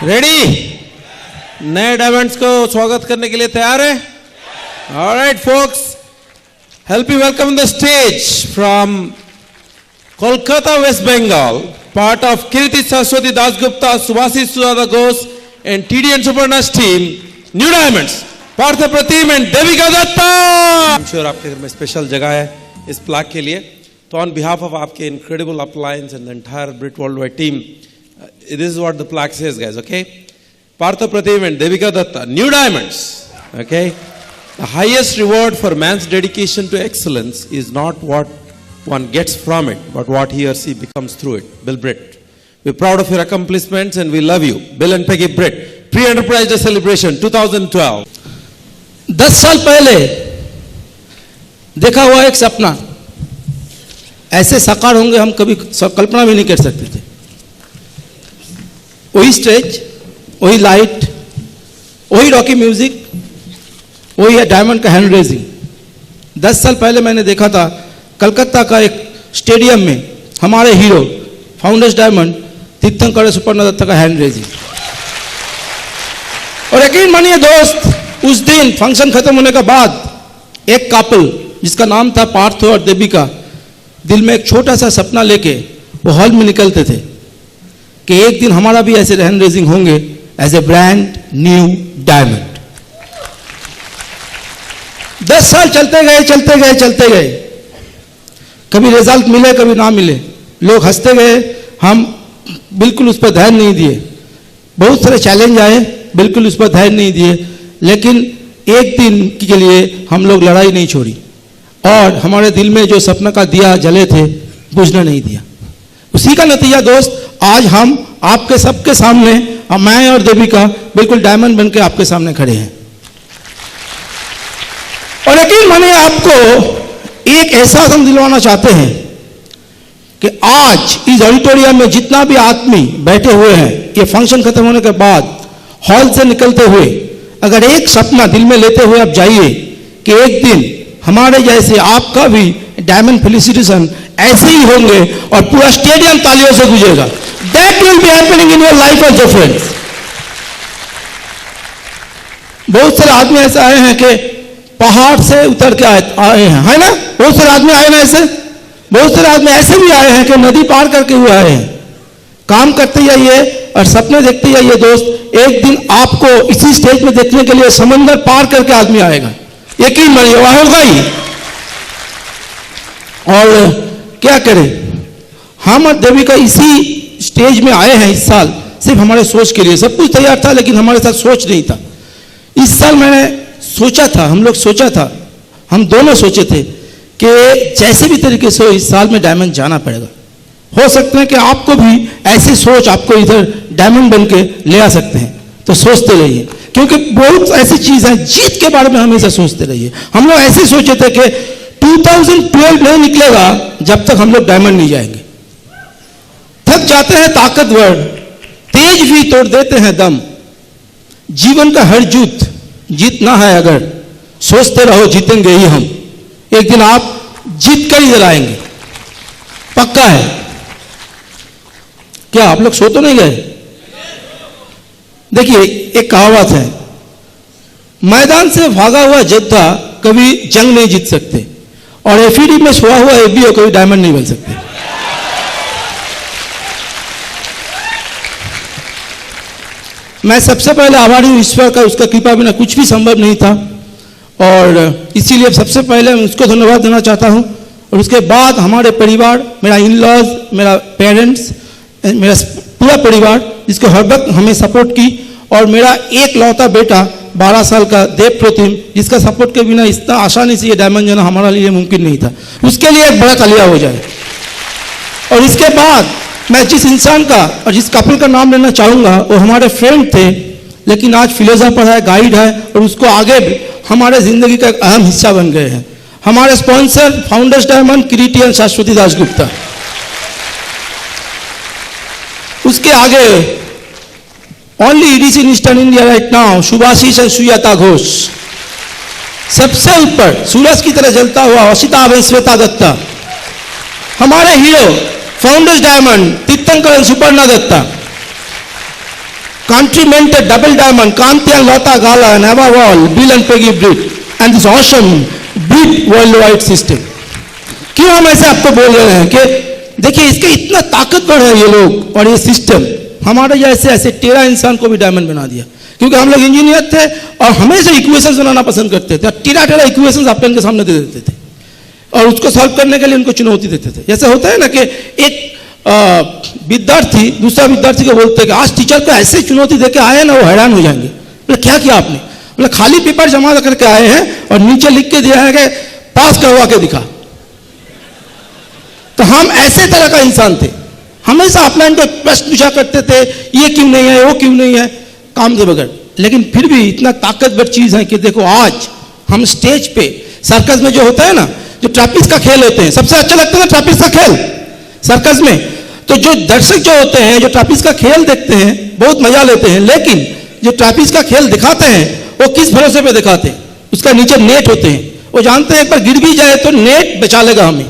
Ready? नए diamonds को स्वागत करने के लिए तैयार है? Alright folks, help me welcome the stage from Kolkata, West Bengal, part of Kirti Saraswati Dasgupta, Subhasis Sudhakar Ghosh and TD and Suparna's team, New Diamonds, Partha Pratim and Devika Datta. I'm sure आपके घर में special जगह है इस plaque के लिए, तो on behalf of आपके incredible upline and the entire Brit Worldwide team, this is what the plaque says, guys, okay? Partha Pratim and Devika Datta, New Diamonds, okay? The highest reward for man's dedication to excellence is not what one gets from it, but what he or she becomes through it. Bill Britt. We're proud of your accomplishments and we love you. Bill and Peggy Britt. Pre-Enterprise Day Celebration 2012. 10 साल पहले देखा हुआ एक सपना ऐसे साकार होंगे हम कभी कल्पना भी नहीं कर सकते थे। वही स्टेज, वही लाइट, वही रॉकी म्यूजिक, वही है डायमंड का हैंड रेजिंग। 10 साल पहले मैंने देखा था कलकत्ता का एक स्टेडियम में हमारे हीरो फाउंडर्स डायमंड तीर्थंकर सुपर्णा दत्ता का हैंड रेजिंग। और यकीन मानिए दोस्त, उस दिन फंक्शन खत्म होने के बाद एक कपल जिसका नाम था पार्थ और देविका दिल में एक छोटा सा सपना लेके वो हॉल में निकलते थे कि एक दिन हमारा भी ऐसे हैंड रेजिंग होंगे as a brand new diamond. 10 साल चलते गए, कभी रिजल्ट मिले कभी ना मिले, लोग हंसते गए, हम बिल्कुल उस पर ध्यान नहीं दिए। बहुत सारे चैलेंज आए, बिल्कुल उस पर ध्यान नहीं दिए, लेकिन एक दिन के लिए हम लोग लड़ाई नहीं छोड़ी और हमारे दिल में जो सपना का दिया जले थे बुझने नहीं दिया। उसी का नतीजा दोस्त, आज हम आपके सबके सामने, मैं और देविका बिल्कुल डायमंड बन के आपके सामने खड़े हैं। और यकीन मानिए आपको एक एहसास हम दिलवाना चाहते हैं कि आज इस ऑडिटोरियम में जितना भी आदमी बैठे हुए हैं, ये फंक्शन खत्म होने के बाद हॉल से निकलते हुए अगर एक सपना दिल में लेते हुए आप जाइए कि एक दिन हमारे जैसे आपका भी डायमंड फेलिसिटेशन ऐसे ही होंगे और पूरा स्टेडियम तालियों से गुजेगा। That will be happening in your life also friends. बहुत सारे आदमी ऐसे आए हैं कि पहाड़ से उतर के आए हैं, है ना? बहुत सारे आदमी आए ना ऐसे, बहुत सारे आदमी ऐसे भी आए हैं कि नदी पार करके हुए आए हैं। काम करते जाइए और सपने देखते जाइए दोस्त, एक दिन आपको इसी स्टेज में देखने के लिए समंदर पार करके आदमी आएगा, यकीन मानिए वह होगा ही। और क्या करें, हम और देविका इसी स्टेज में आए हैं इस साल सिर्फ हमारे सोच के लिए। सब कुछ तैयार था लेकिन हमारे साथ सोच नहीं था। इस साल मैंने सोचा था, हम लोग सोचा था, हम दोनों सोचे थे कि जैसे भी तरीके से इस साल में डायमंड जाना पड़ेगा। हो सकते हैं कि आपको भी ऐसी सोच आपको इधर डायमंड बन के ले आ सकते हैं, तो सोचते रहिए, क्योंकि बहुत ऐसी चीज है, जीत के बारे में हमेशा सोचते रहिए। हम लोग ऐसे सोचे थे कि 2012 नहीं निकलेगा जब तक हम लोग डायमंड नहीं जाएंगे। थक जाते हैं ताकतवर, तेज भी तोड़ देते हैं दम। जीवन का हर युद्ध जीतना है अगर, सोचते रहो जीतेंगे ही हम। एक दिन आप जीत कर ही जलाएंगे, पक्का है। क्या आप लोग सो तो नहीं गए? देखिए एक कहावत है, मैदान से भागा हुआ योद्धा कभी जंग नहीं जीत सकते और एफईडी में सोया हुआ एबीओ कभी डायमंड नहीं बन सकते। मैं सबसे पहले आभारी हूँ ईश्वर का, उसका कृपा बिना कुछ भी संभव नहीं था और इसीलिए सबसे पहले मैं उसको धन्यवाद देना चाहता हूँ। और उसके बाद हमारे परिवार, मेरा इन लॉज, मेरा पेरेंट्स, मेरा पूरा परिवार जिसको हर वक्त हमें सपोर्ट की, और मेरा एक लौता बेटा 12 साल का देव प्रतिम, जिसका सपोर्ट के बिना इतना आसानी से ये डायमंड जाना हमारा लिए मुमकिन नहीं था। उसके लिए एक बड़ा तालियां हो जाए। और इसके बाद मैं जिस इंसान का और जिस कपल का नाम लेना चाहूँगा वो हमारे फ्रेंड थे, लेकिन आज फिलोसोफर है, गाइड है और उसको आगे हमारे जिंदगी का एक अहम हिस्सा बन गए हैं। हमारे sponsor founders diamond Kiriti and Shashwati Dasgupta. उसके आगे only EDC in eastern India right now Shubhashish and Sujata Ghosh. सबसे ऊपर सूरज की तरह जलता हुआ अशिता एवं श्वेता दत्ता। हमारे hero founders diamond Tirthankar and Suparna Dutta. country meant a double diamond, Kanti and Lata Gala and Ava Wall, Bill and Peggy Britt, and this awesome big worldwide system. क्यों हम ऐसे आपको बोल रहे हैं कि देखिए इसके इतना ताकतवर है ये लोग और ये सिस्टम, हमारे जैसे ऐसे टेढ़ा इंसान को भी डायमंड बना दिया। क्योंकि हम लोग इंजीनियर थे और हमेशा इक्वेशंस बनाना पसंद करते थे, टेढ़ा टेढ़ा इक्वेशंस आप इनके सामने दे देते थे और उसको सॉल्व करने के लिए उनको चुनौती देते थे। जैसे होता है ना कि एक विद्यार्थी दूसरा विद्यार्थी को बोलते हैं कि आज टीचर को ऐसे चुनौती देके आए ना वो हैरान हो जाएंगे। बोले क्या किया आपने? बोले खाली पेपर जमा करके आए हैं और नीचे लिख के दिया है कि पास करवा के दिखा। तो हम ऐसे तरह का इंसान थे, हमेशा अपलाइन को प्रश्न पूछा करते थे, ये क्यों नहीं है, वो क्यों नहीं है, काम के बगैर। लेकिन फिर भी इतना ताकतवर चीज है कि देखो आज हम स्टेज पे सर्कस में जो होता है ना, जो ट्रैपिस का खेल होते हैं, सबसे अच्छा लगता है ना ट्रैपिस का खेल सर्कस में। तो जो दर्शक जो होते हैं जो ट्रैपिस का खेल देखते हैं बहुत मजा लेते हैं, लेकिन जो ट्रैपिस का खेल दिखाते हैं वो किस भरोसे पे दिखाते हैं? उसका नीचे नेट होते हैं, वो जानते हैं एक बार गिर भी जाए तो नेट बचा लेगा हमें।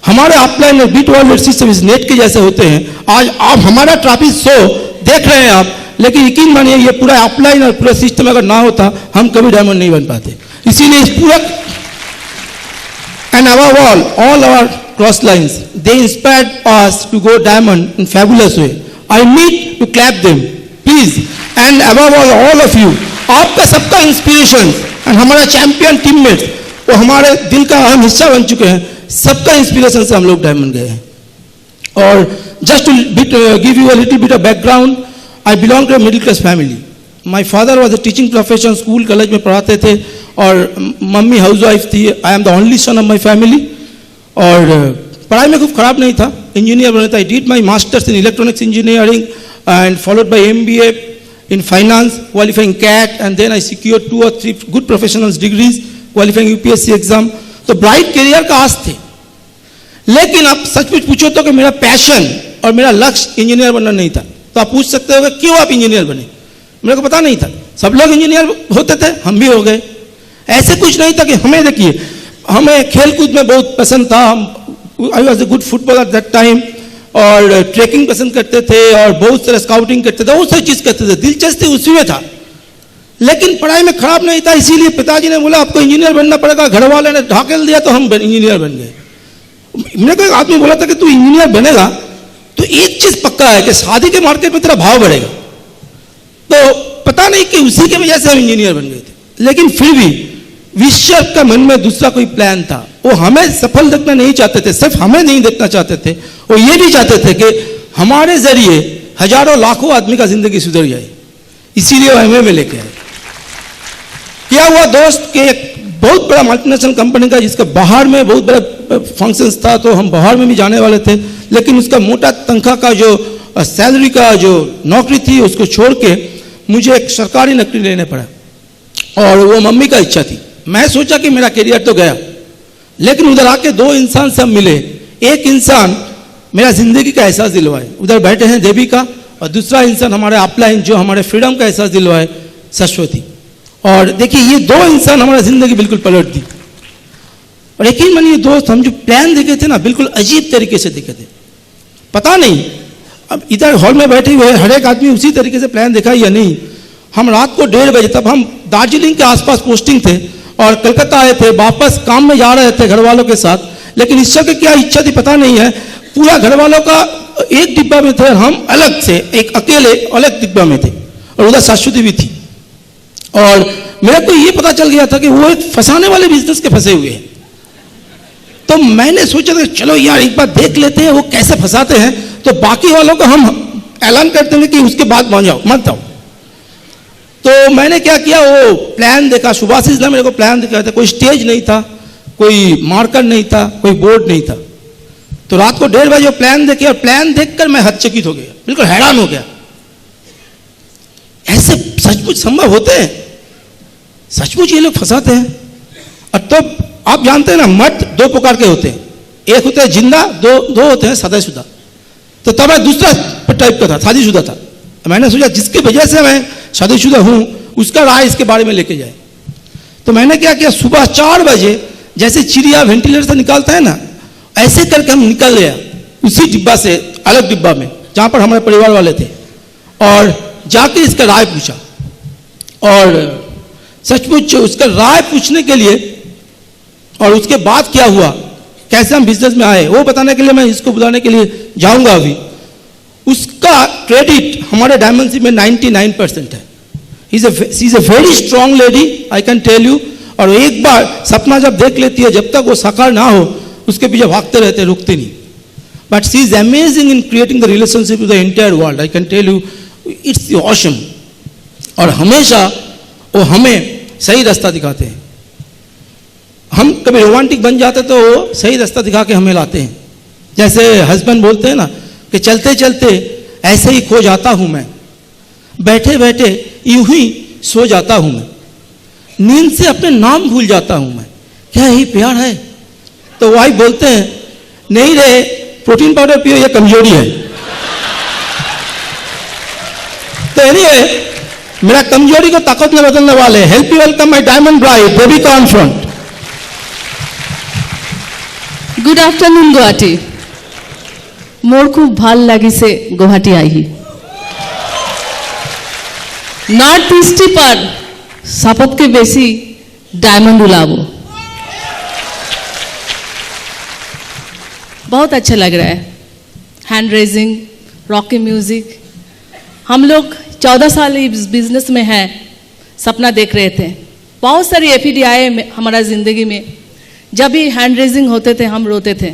हमारे अपलाइन और बीट वर्ल्ड सिस्टम इस नेट के जैसे होते हैं। आज आप हमारा ट्रैपिस शो देख रहे हैं आप, लेकिन यकीन मानिए ये पूरा अपलाइन और पूरा सिस्टम अगर ना होता हम कभी डायमंड नहीं बन पाते। इसीलिए इस पूरा and above all our cross lines, they inspired us to go diamond in fabulous way. I need to clap them, please. And above all of you, आपका सबका इंस्पिरेशन और हमारा चैंपियन टीममेट्स वो हमारे दिल का अहम हिस्सा बन चुके हैं। सबका इंस्पिरेशन से हम लोग डायमंड गए हैं। और just to give you a little bit of background, I belong to a middle class family. My father was a teaching profession, school college में पढ़ाते थे और मम्मी हाउस वाइफ थी। I am the only son of my family. और पढ़ाई में खूब खराब नहीं था, इंजीनियर बना था। I did my masters in electronics engineering and followed by MBA in finance, qualifying CAT, and then I secured 2 or 3 good professional degrees, qualifying UPSC exam. तो ब्राइट करियर का आस थे। लेकिन आप सचमुच पूछो तो कि मेरा पैशन और मेरा लक्ष्य इंजीनियर बनना नहीं था। तो आप पूछ सकते हो कि क्यों आप इंजीनियर बने? मेरे को पता नहीं था। सब लोग इंजीनियर होते थे, हम भी हो गए। ऐसे कुछ नहीं था कि हमें देखिए, हमें खेलकूद में बहुत पसंद था। I was a good footballer eight that time और ट्रैकिंग पसंद करते थे और बहुत सारे स्काउटिंग करते थे, बहुत सारी चीज़ करते थे, दिलचस्पी उसी में था। लेकिन पढ़ाई में खराब नहीं था, इसीलिए पिताजी ने बोला आपको इंजीनियर बनना पड़ेगा। घर वाले ने ढाकेल दिया तो हम इंजीनियर बन गए। मेरे को एक आदमी बोला था कि तू इंजीनियर बनेगा तो एक चीज़ पक्का है कि शादी के मार्केट में तेरा भाव बढ़ेगा। तो पता नहीं कि उसी की वजह से हम इंजीनियर बन गए थे। लेकिन फिर भी विश्व का मन में दूसरा कोई प्लान था। वो हमें सफल देखना नहीं चाहते थे, सिर्फ हमें नहीं देखना चाहते थे, वो ये भी चाहते थे कि हमारे जरिए हजारों लाखों आदमी का जिंदगी सुधर जाए। इसीलिए वो हमें लेके आए। क्या हुआ दोस्त के एक बहुत बड़ा मल्टीनेशनल कंपनी का जिसका बाहर में बहुत बड़ा फंक्शंस था, तो हम बाहर में भी जाने वाले थे। लेकिन उसका मोटा तनख्वाह का जो सैलरी का जो नौकरी थी उसको छोड़ के मुझे एक सरकारी नौकरी लेने पड़ा और वो मम्मी का इच्छा थी। मैं सोचा कि मेरा करियर तो गया, लेकिन उधर आके 2 इंसान सब मिले। एक इंसान मेरा जिंदगी का एहसास दिलवाए, उधर बैठे हैं देविका, और दूसरा इंसान हमारे अपलाइन जो हमारे फ्रीडम का एहसास दिलवाए, सरस्वती। और देखिए ये 2 इंसान हमारा जिंदगी बिल्कुल पलट दी। और यकीन मानिए दोस्त, हम जो प्लान देखे थे ना बिल्कुल अजीब तरीके से देखे थे। पता नहीं अब इधर हॉल में बैठे हुए हर एक आदमी उसी तरीके से प्लान देखा या नहीं। हम रात को 1:30 बजे, तब हम दार्जिलिंग के आसपास पोस्टिंग थे और कलकत्ता आए थे, वापस काम में जा रहे थे घर वालों के साथ। लेकिन ईश्वर की क्या इच्छा थी पता नहीं है, पूरा घर वालों का एक डिब्बा में थे और हम अलग से एक अकेले अलग डिब्बा में थे, और उधर सरस्वती भी थी। और मेरे को ये पता चल गया था कि वो एक फंसाने वाले बिजनेस के फंसे हुए हैं। तो मैंने सोचा था चलो यार एक बार देख लेते हैं वो कैसे फंसाते हैं, तो बाकी वालों को हम ऐलान कर देंगे कि उसके बाद मत जाओ। तो मैंने क्या किया, वो प्लान देखा, सुभाषिस ने मेरे को प्लान दिखाया था। कोई स्टेज नहीं था, कोई मार्कर नहीं था, कोई बोर्ड नहीं था। तो रात को 1:30 बजे प्लान देखे और प्लान देखकर मैं हतचकित हो गया, बिल्कुल हैरान हो गया। ऐसे सचमुच संभव होते हैं? सचमुच ये लोग फंसाते हैं। और तब आप जानते हैं ना, मर्द 2 प्रकार के होते हैं, एक होते हैं जिंदा, दो होते हैं शादीशुदा। तो तब मैं दूसरा टाइप का था, शादीशुदा था। मैंने सोचा जिसकी वजह से मैं शादीशुदा हूं उसका राय इसके बारे में लेके जाए। तो मैंने क्या किया, सुबह 4 बजे जैसे चिड़िया वेंटिलेटर से निकालता है ना, ऐसे करके हम निकल गया उसी डिब्बा से, अलग डिब्बा में जहां पर हमारे परिवार वाले थे। और जाके इसका राय पूछा, और सचमुच उसका राय पूछने के लिए और उसके बाद क्या हुआ, कैसे हम बिजनेस में आए, वो बताने के लिए मैं इसको बुलाने के लिए जाऊंगा अभी। उसका क्रेडिट हमारे डायमंड में 99% है। She is a very strong lady, I can tell you. और एक बार सपना जब देख लेती है, जब तक वो साकार ना हो उसके पीछे भागते रहते, रुकते नहीं। But she is amazing in creating the relationship with the entire world, I can tell you, it's awesome. और हमेशा वो हमें सही रास्ता दिखाते हैं। हम कभी रोमांटिक बन जाते तो वो सही रास्ता दिखा के हमें लाते हैं। जैसे हस्बैंड बोलते हैं ना कि चलते चलते ऐसे ही खो जाता हूं मैं, बैठे बैठे यूं ही सो जाता हूं मैं, नींद से अपने नाम भूल जाता हूं मैं, क्या यही प्यार है? तो वाइफ बोलते हैं नहीं रे, प्रोटीन पाउडर पियो, ये कमजोरी है। तो एनीवे, मेरा कमजोरी को ताकत में बदलने वाले help you welcome my diamond bride Devika on front. Good afternoon Guwahati. मोर खूब ভাল লাগিছে गुवाहाटी आही। नॉर्थ ईस्ट पर सबत के बेसी डायमंड उलाबो, बहुत अच्छा लग रहा है। हैंड रेजिंग, रॉकी म्यूजिक, हम लोग 14 साल इस बिजनेस में हैं, सपना देख रहे थे। बहुत सारी एफईडी आए हमारा ज़िंदगी में, जब भी हैंड रेजिंग होते थे हम रोते थे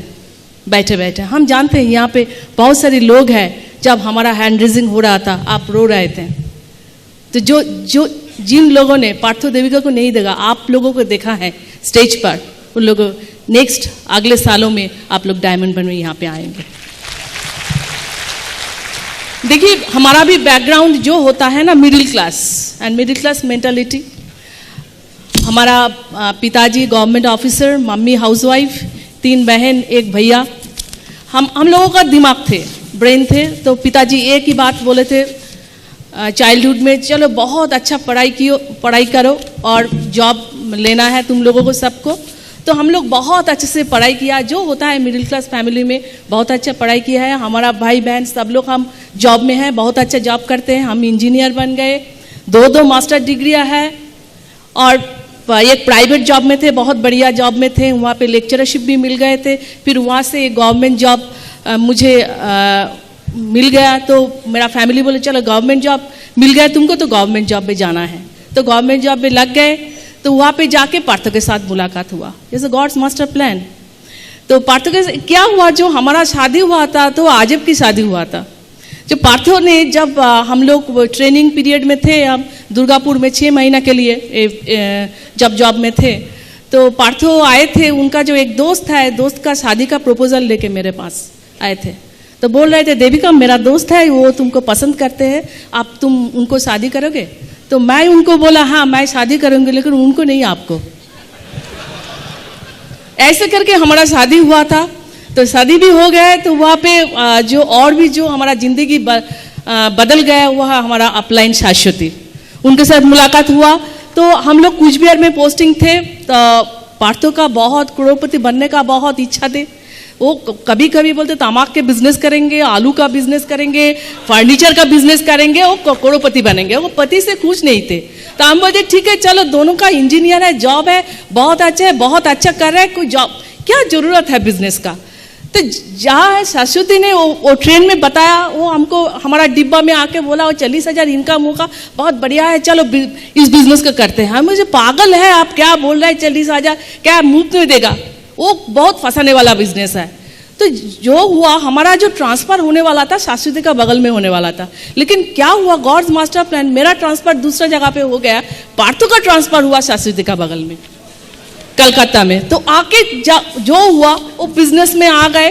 बैठे बैठे। हम जानते हैं यहाँ पे बहुत सारे लोग हैं, जब हमारा हैंड रेजिंग हो रहा था आप रो रहे थे। तो जो जिन लोगों ने पार्थो देविका को नहीं देखा, आप लोगों को देखा है स्टेज पर, उन लोगों नेक्स्ट अगले सालों में आप लोग डायमंड बन में यहाँ पे आएंगे। देखिए, हमारा भी बैकग्राउंड जो होता है ना, middle class and middle class mentality. हमारा पिताजी गवर्नमेंट ऑफिसर, मम्मी हाउसवाइफ, 3 बहन 1 भैया। हम लोगों का दिमाग थे, ब्रेन थे। तो पिताजी एक ही बात बोले थे चाइल्डहुड में, चलो बहुत अच्छा पढ़ाई करो और जॉब लेना है तुम लोगों को सबको। तो हम लोग बहुत अच्छे से पढ़ाई किया, जो होता है मिडिल क्लास फैमिली में, बहुत अच्छा पढ़ाई किया है। हमारा भाई बहन सब लोग हम जॉब में हैं, बहुत अच्छा जॉब करते हैं। हम इंजीनियर बन गए, 2 मास्टर डिग्रियाँ हैं, और एक प्राइवेट जॉब में थे, बहुत बढ़िया जॉब में थे, वहाँ पे लेक्चरशिप भी मिल गए थे। फिर वहाँ से गवर्नमेंट जॉब मुझे मिल गया। तो मेरा फैमिली बोले चलो गवर्नमेंट जॉब मिल गया तुमको, तो गवर्नमेंट जॉब में जाना है। तो गवर्नमेंट जॉब में लग गए। तो वहाँ पे जाके पार्थो के साथ मुलाकात हुआ, जैसे गॉड्स मास्टर प्लान। तो पार्थो के क्या हुआ, जो हमारा शादी हुआ था तो आजब की शादी हुआ था। जो पार्थो ने, जब हम लोग ट्रेनिंग पीरियड में थे, हम दुर्गापुर में 6 महीना के लिए जब जॉब में थे, तो पार्थो आए थे। उनका जो एक दोस्त है, दोस्त का शादी का प्रपोजल लेके मेरे पास आए थे। तो बोल रहे थे देविका मेरा दोस्त है, वो तुमको पसंद करते हैं, आप तुम उनको शादी करोगे? तो मैं उनको बोला हाँ मैं शादी करूँगी, लेकिन उनको नहीं, आपको। ऐसे करके हमारा शादी हुआ था। तो शादी भी हो गया। तो वहाँ पे जो और भी जो हमारा ज़िंदगी बदल गया, वह हमारा अपलाइन शाश्वती, उनके साथ मुलाकात हुआ। तो हम लोग कूचबिहार में पोस्टिंग थे। तो पार्थो का बहुत करोड़पति बनने का बहुत इच्छा थी। वो कभी कभी बोलते तमाक के बिजनेस करेंगे, आलू का बिजनेस करेंगे, फर्नीचर का बिजनेस करेंगे, वो करोड़पति बनेंगे। वो पति से खुश नहीं थे। तो हम बोलते ठीक है चलो, दोनों का इंजीनियर है, जॉब है, बहुत अच्छा है, बहुत अच्छा कर रहा है, कोई जॉब क्या जरूरत है बिजनेस का। तो जहाँ शाश्वती ने वो ट्रेन में बताया, वो हमको हमारा डिब्बा में आके बोला वो 40,000 इनकम होगा, बहुत बढ़िया है, चलो इस बिजनेस को करते हैं। हम मुझे पागल है आप, क्या बोल रहे हैं 40,000 क्या मुफ्त में देगा? वो बहुत फंसाने वाला बिजनेस है। तो जो हुआ, हमारा जो ट्रांसफर होने वाला था शाश्वती का बगल में होने वाला था, लेकिन क्या हुआ गॉड्स मास्टर प्लान, मेरा ट्रांसफर दूसरा जगह पे हो गया, पार्थो का ट्रांसफर हुआ शाश्वती का बगल में कलकत्ता में। तो आके जो हुआ वो बिजनेस में आ गए।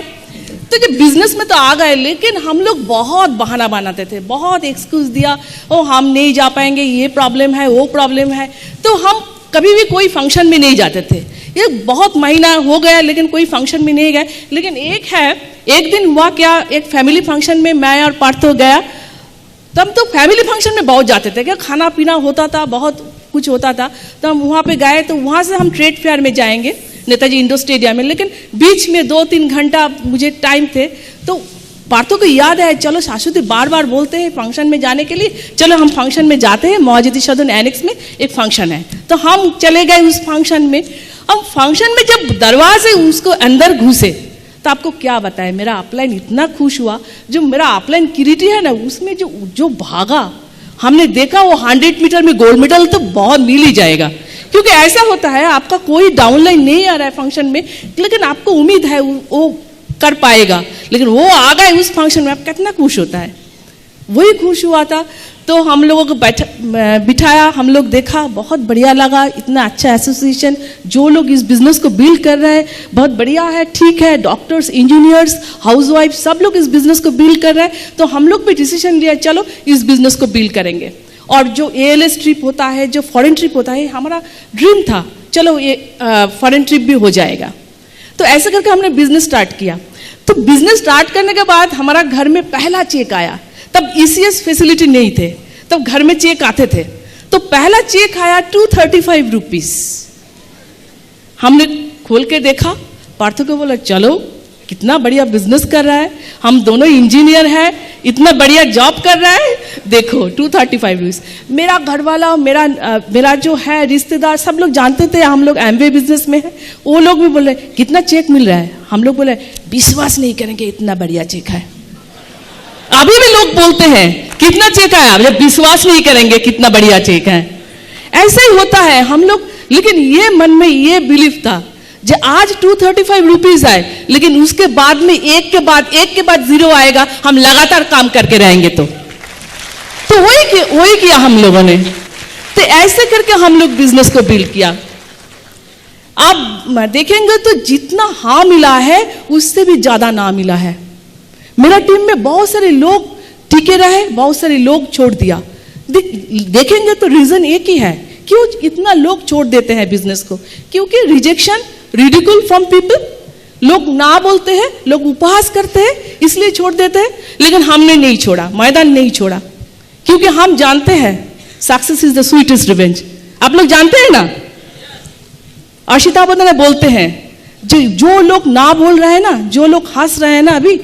तो जब बिजनेस में तो आ गए, लेकिन हम लोग बहुत बहाना बनाते थे, बहुत एक्सक्यूज दिया, ओ हम नहीं जा पाएंगे, ये प्रॉब्लम है, वो प्रॉब्लम है। तो हम कभी भी कोई फंक्शन में नहीं जाते थे। ये बहुत महीना हो गया, लेकिन कोई फंक्शन में नहीं गए। लेकिन एक दिन हुआ क्या, एक फैमिली फंक्शन में मैं और पार्थो गया। तब तो फैमिली फंक्शन में बहुत जाते थे, क्या खाना पीना होता था, बहुत कुछ होता था। तो हम वहाँ पे गए। तो वहाँ से हम ट्रेड फेयर में जाएंगे, नेताजी इंडोर स्टेडियम में, लेकिन बीच में 2-3 घंटा मुझे टाइम थे। तो पार्थो को याद है, चलो शाश्वती बार बार बोलते हैं फंक्शन में जाने के लिए, चलो हम फंक्शन में जाते हैं, मौजूदी सदन एनेक्स में एक फंक्शन है। तो हम चले गए उस फंक्शन में। अब फंक्शन में जब दरवाजे उसको अंदर घुसे तो आपको क्या बताए, मेरा अपलाइन इतना खुश हुआ। जो मेरा अपलाइन किरीटी है ना, उसमें जो भागा हमने देखा, वो 100 मीटर में गोल्ड मेडल तो बहुत मिल ही जाएगा। क्योंकि ऐसा होता है, आपका कोई डाउनलाइन नहीं आ रहा है फंक्शन में, लेकिन आपको उम्मीद है वो कर पाएगा, लेकिन वो आ गए उस फंक्शन में, आप कितना खुश होता है। वही खुश हुआ था। तो हम लोगों को बिठाया, हम लोग देखा, बहुत बढ़िया लगा। इतना अच्छा एसोसिएशन, जो लोग इस बिजनेस को बिल्ड कर रहे हैं बहुत बढ़िया है, ठीक है। डॉक्टर्स, इंजीनियर्स, हाउसवाइफ सब लोग इस बिजनेस को बिल्ड कर रहे हैं। तो हम लोग भी डिसीजन लिया, चलो इस बिजनेस को बिल्ड करेंगे। और जो ALS ट्रिप होता है, जो फॉरेन ट्रिप होता है, हमारा ड्रीम था, चलो ये फॉरेन ट्रिप भी हो जाएगा। तो ऐसे करके हमने बिजनेस स्टार्ट किया। तो बिजनेस स्टार्ट करने के बाद हमारा घर में पहला चेक आया। तब ECS फैसिलिटी नहीं थे, तब घर में चेक आते थे। तो पहला चेक आया 235 रुपीस। हमने खोल के देखा, पार्थो को बोला चलो कितना बढ़िया बिजनेस कर रहा है, हम दोनों इंजीनियर हैं, इतना बढ़िया जॉब कर रहा है, देखो 235 रुपीस। मेरा घर वाला, मेरा जो है रिश्तेदार, सब लोग जानते थे हम लोग एमवे बिजनेस में है। वो लोग भी बोले कितना चेक मिल रहा है। हम लोग बोले विश्वास नहीं करेंगे, इतना बढ़िया चेक है। अभी भी लोग बोलते हैं कितना चेक आया, जब विश्वास नहीं करेंगे कितना बढ़िया चेक है। ऐसा ही होता है हम लोग। लेकिन ये मन में ये बिलीफ था, जो आज 235 रुपीज आए, लेकिन उसके बाद में एक के बाद 0 आएगा, हम लगातार काम करके रहेंगे। तो वही किया हम लोगों ने। तो ऐसे करके हम लोग बिजनेस को बिल्ड किया। आप देखेंगे तो जितना हाँ मिला है, उससे भी ज्यादा ना मिला है। मेरा टीम में बहुत सारे लोग टिके रहे, बहुत सारे लोग छोड़ दिया। देखेंगे तो रीजन एक ही है, क्यों इतना लोग छोड़ देते हैं बिजनेस को। क्योंकि रिजेक्शन, रिडिकुल फ्रॉम पीपल, लोग ना बोलते हैं, लोग उपहास करते हैं, इसलिए छोड़ देते हैं। लेकिन हमने नहीं छोड़ा, मैदान नहीं छोड़ा, क्योंकि हम जानते हैं success is the sweetest revenge. आप लोग जानते हैं ना, अर्शिता बंदना बोलते हैं, जो लोग ना बोल रहे हैं ना, जो लोग हंस रहे हैं ना अभी,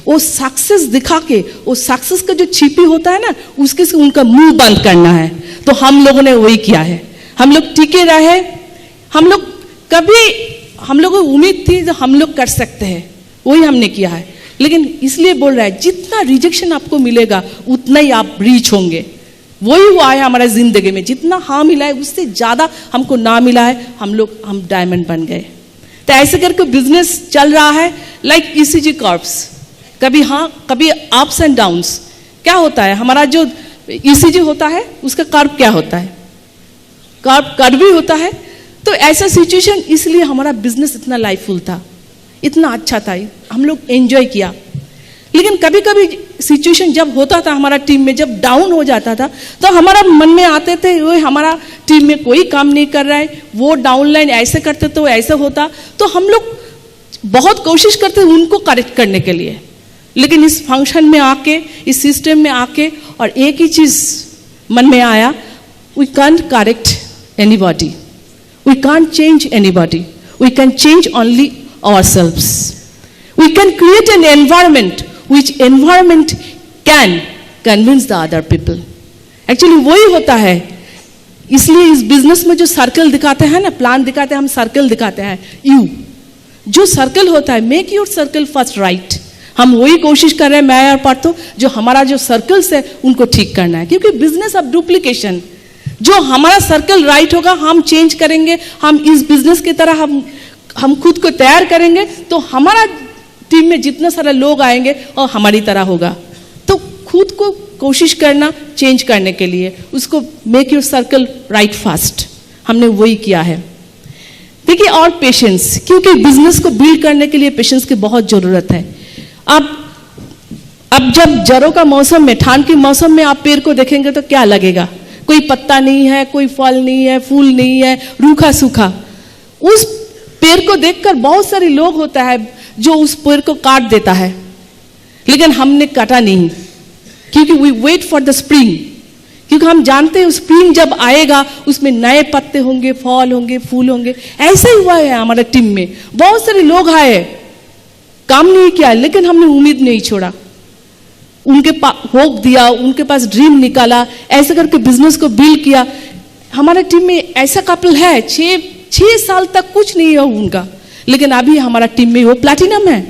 वो सक्सेस दिखा के, वो सक्सेस का जो छिपी होता है ना, उसके से उनका मुंह बंद करना है। तो हम लोगों ने वही किया है। हम लोग टिके रहे। हम लोगों को उम्मीद थी जो हम लोग कर सकते हैं, वही हमने किया है। लेकिन इसलिए बोल रहा है, जितना रिजेक्शन आपको मिलेगा उतना ही आप रीच होंगे। वही हुआ है हमारा जिंदगी में। जितना हाँ मिला है उससे ज्यादा हमको ना मिला है, हम डायमंड बन गए। तो ऐसे करके बिजनेस चल रहा है लाइक ECG कर्व्स, कभी हाँ कभी अप्स एंड डाउन्स। क्या होता है हमारा जो ECG होता है, उसका कर्व क्या होता है, कर्व भी होता है। तो ऐसा सिचुएशन, इसलिए हमारा बिजनेस इतना लाइफफुल था, इतना अच्छा था, हम लोग एंजॉय किया। लेकिन कभी कभी सिचुएशन जब होता था हमारा टीम में, जब डाउन हो जाता था, तो हमारा मन में आते थे वो हमारा टीम में कोई काम नहीं कर रहा है, वो डाउनलाइन ऐसे करते तो ऐसा होता। तो हम लोग बहुत कोशिश करते उनको करेक्ट करने के लिए। लेकिन इस फंक्शन में आके, इस सिस्टम में आके, और एक ही चीज मन में आया, we can't correct anybody, we can't change anybody, we can change only ourselves. We can create an environment which environment can convince the other people. Actually वही होता है। इसलिए इस बिजनेस में जो सर्कल दिखाते हैं ना, प्लान दिखाते हैं, हम सर्कल दिखाते हैं। यू जो सर्कल होता है, make your circle first right. हम वही कोशिश कर रहे हैं, मैं और पार्थो, जो हमारा जो सर्कल्स है उनको ठीक करना है। क्योंकि बिजनेस ऑफ डुप्लीकेशन, जो हमारा सर्कल राइट होगा, हम चेंज करेंगे, हम इस बिजनेस की तरह हम खुद को तैयार करेंगे, तो हमारा टीम में जितना सारे लोग आएंगे और हमारी तरह होगा। तो खुद को कोशिश करना चेंज करने के लिए, उसको make your circle right fast, हमने वही किया है। देखिए, और पेशेंस, क्योंकि बिजनेस को बिल्ड करने के लिए पेशेंस की बहुत जरूरत है। अब जब जरों का मौसम में, ठंड के मौसम में आप पेड़ को देखेंगे तो क्या लगेगा, कोई पत्ता नहीं है, कोई फल नहीं है, फूल नहीं है, रूखा सूखा। उस पेड़ को देखकर बहुत सारे लोग होता है जो उस पेड़ को काट देता है, लेकिन हमने काटा नहीं, क्योंकि we wait for the spring. क्योंकि हम जानते हैं स्प्रिंग जब आएगा उसमें नए पत्ते होंगे, फल होंगे, फूल होंगे। ऐसा ही हुआ है हमारे टीम में। बहुत सारे लोग आए, काम नहीं किया, लेकिन हमने उम्मीद नहीं छोड़ा। उनके होप दिया, उनके पास ड्रीम निकाला, ऐसे करके बिजनेस को बिल्ड किया। हमारे टीम में ऐसा कपल है 6 साल तक कुछ नहीं है उनका, लेकिन अभी हमारा टीम में वो प्लैटिनम है।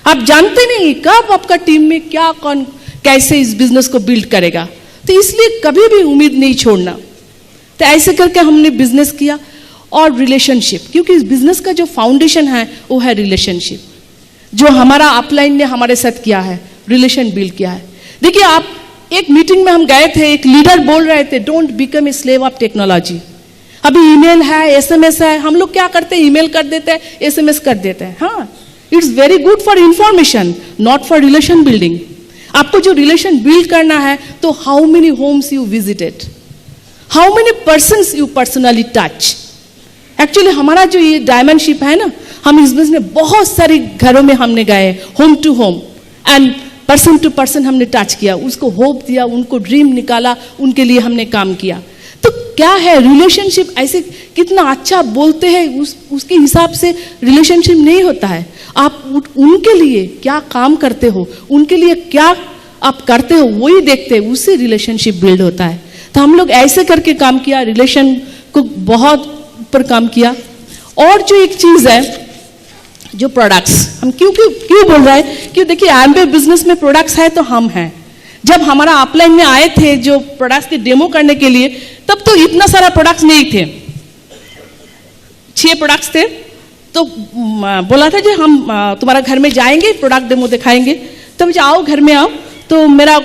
आप जानते नहीं कब आपका टीम में क्या कौन कैसे इस बिजनेस को बिल्ड करेगा, तो इसलिए कभी भी उम्मीद नहीं छोड़ना। तो ऐसे करके हमने बिजनेस किया। और रिलेशनशिप, क्योंकि इस बिजनेस का जो फाउंडेशन है वो है रिलेशनशिप, जो हमारा अपलाइन ने हमारे साथ किया है, रिलेशन बिल्ड किया है। देखिए, आप एक मीटिंग में हम गए थे, एक लीडर बोल रहे थे don't become a slave of technology. अभी ईमेल है, एसएमएस है, हम लोग क्या करते हैं, ईमेल कर देते हैं, एसएमएस कर देते हैं। हाँ, it's very good for information, not for relation building. आपको जो रिलेशन बिल्ड करना है, तो how many homes you visited, how many persons you personally touch. Actually हमारा जो ये डायमंडशिप है ना, हम इस बिजनेस में बहुत सारे घरों में हमने गए, home to home and person to person हमने टच किया, उसको होप दिया, उनको ड्रीम निकाला, उनके लिए हमने काम किया। तो क्या है रिलेशनशिप, ऐसे कितना अच्छा बोलते हैं उसके हिसाब से रिलेशनशिप नहीं होता है। आप उनके लिए क्या काम करते हो, उनके लिए क्या आप करते हो, वही देखते हैं, उससे रिलेशनशिप बिल्ड होता है। तो हम लोग ऐसे करके काम किया, रिलेशन को बहुत पर काम किया। और जो एक चीज है, जो प्रोडक्ट्स, हम क्यों बोल रहे हैं, क्यों देखिए एम्बे बिजनेस में प्रोडक्ट्स है तो हम हैं। जब हमारा अपलाइन में आए थे जो प्रोडक्ट्स के डेमो करने के लिए, तब तो इतना सारा प्रोडक्ट्स नहीं थे, 6 प्रोडक्ट्स थे। तो बोला था कि हम तुम्हारा घर में जाएंगे, प्रोडक्ट डेमो दिखाएंगे। तब आओ घर में आओ, तो मेरा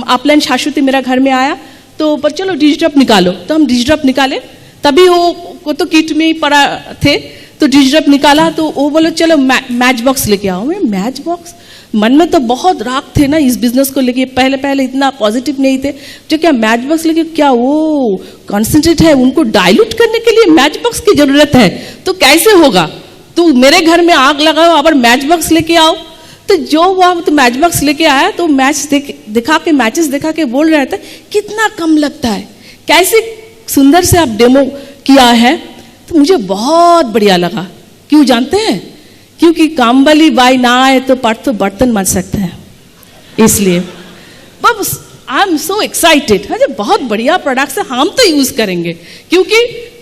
अपलाइन शाश्वती मेरा घर में आया, तो पर चलो डिजिटप निकालो। तो हम डिजिटप निकाले, तभी वो तो किट में ही पड़ा थे, तो डिजिटप निकाला। तो वो बोलो चलो मैच बॉक्स लेके आओ। मैं मैच बॉक्स, मन में तो बहुत राग थे ना इस बिजनेस को लेके, पहले इतना पॉजिटिव नहीं थे, जो क्या मैच बॉक्स लेके, क्या वो कॉन्सेंट्रेट है, उनको डाइल्यूट करने के लिए मैच बॉक्स की जरूरत है, तो कैसे होगा। तो मेरे घर में आग लगाओ, अब मैच बॉक्स लेके आओ। तो जो वहाँ तो मैच बॉक्स लेके आया, तो मैचेस दिखा के बोल रहा था कितना कम लगता है, कैसे सुंदर से आप डेमो किया है। तो मुझे बहुत बढ़िया लगा। क्यों जानते हैं, क्योंकि काम वाली बाई ना आए तो बर्तन मच सकता है, इसलिए बस आई एम सो एक्साइटेड। अरे बहुत बढ़िया प्रोडक्ट्स है, हम तो यूज करेंगे, क्योंकि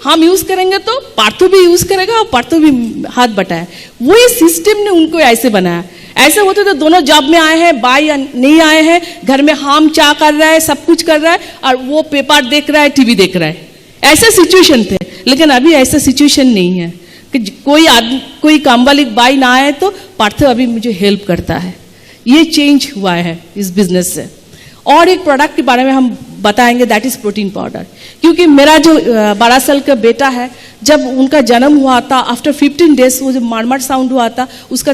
हम यूज करेंगे तो पार्थो भी यूज करेगा और पार्थो भी हाथ बटाए। वही सिस्टम ने उनको ऐसे बनाया। ऐसे होते तो दोनों जॉब में आए हैं, बाई नहीं आए हैं, घर में हम चाह कर रहा है, सब कुछ कर रहा है, और वो पेपर देख रहा है, टीवी देख रहा है। ऐसे सिचुएशन थे, लेकिन अभी ऐसा सिचुएशन नहीं है कि कोई काम वाली बाई ना आए तो पार्थो अभी मुझे हेल्प करता है। ये चेंज हुआ है इस बिजनेस से। और एक प्रोडक्ट के बारे में हम बताएंगे, दैट इज प्रोटीन पाउडर। क्योंकि मेरा जो 12 साल का बेटा है, जब उनका जन्म हुआ था, आफ्टर 15 डेज वो जो मारमार साउंड हुआ था, उसका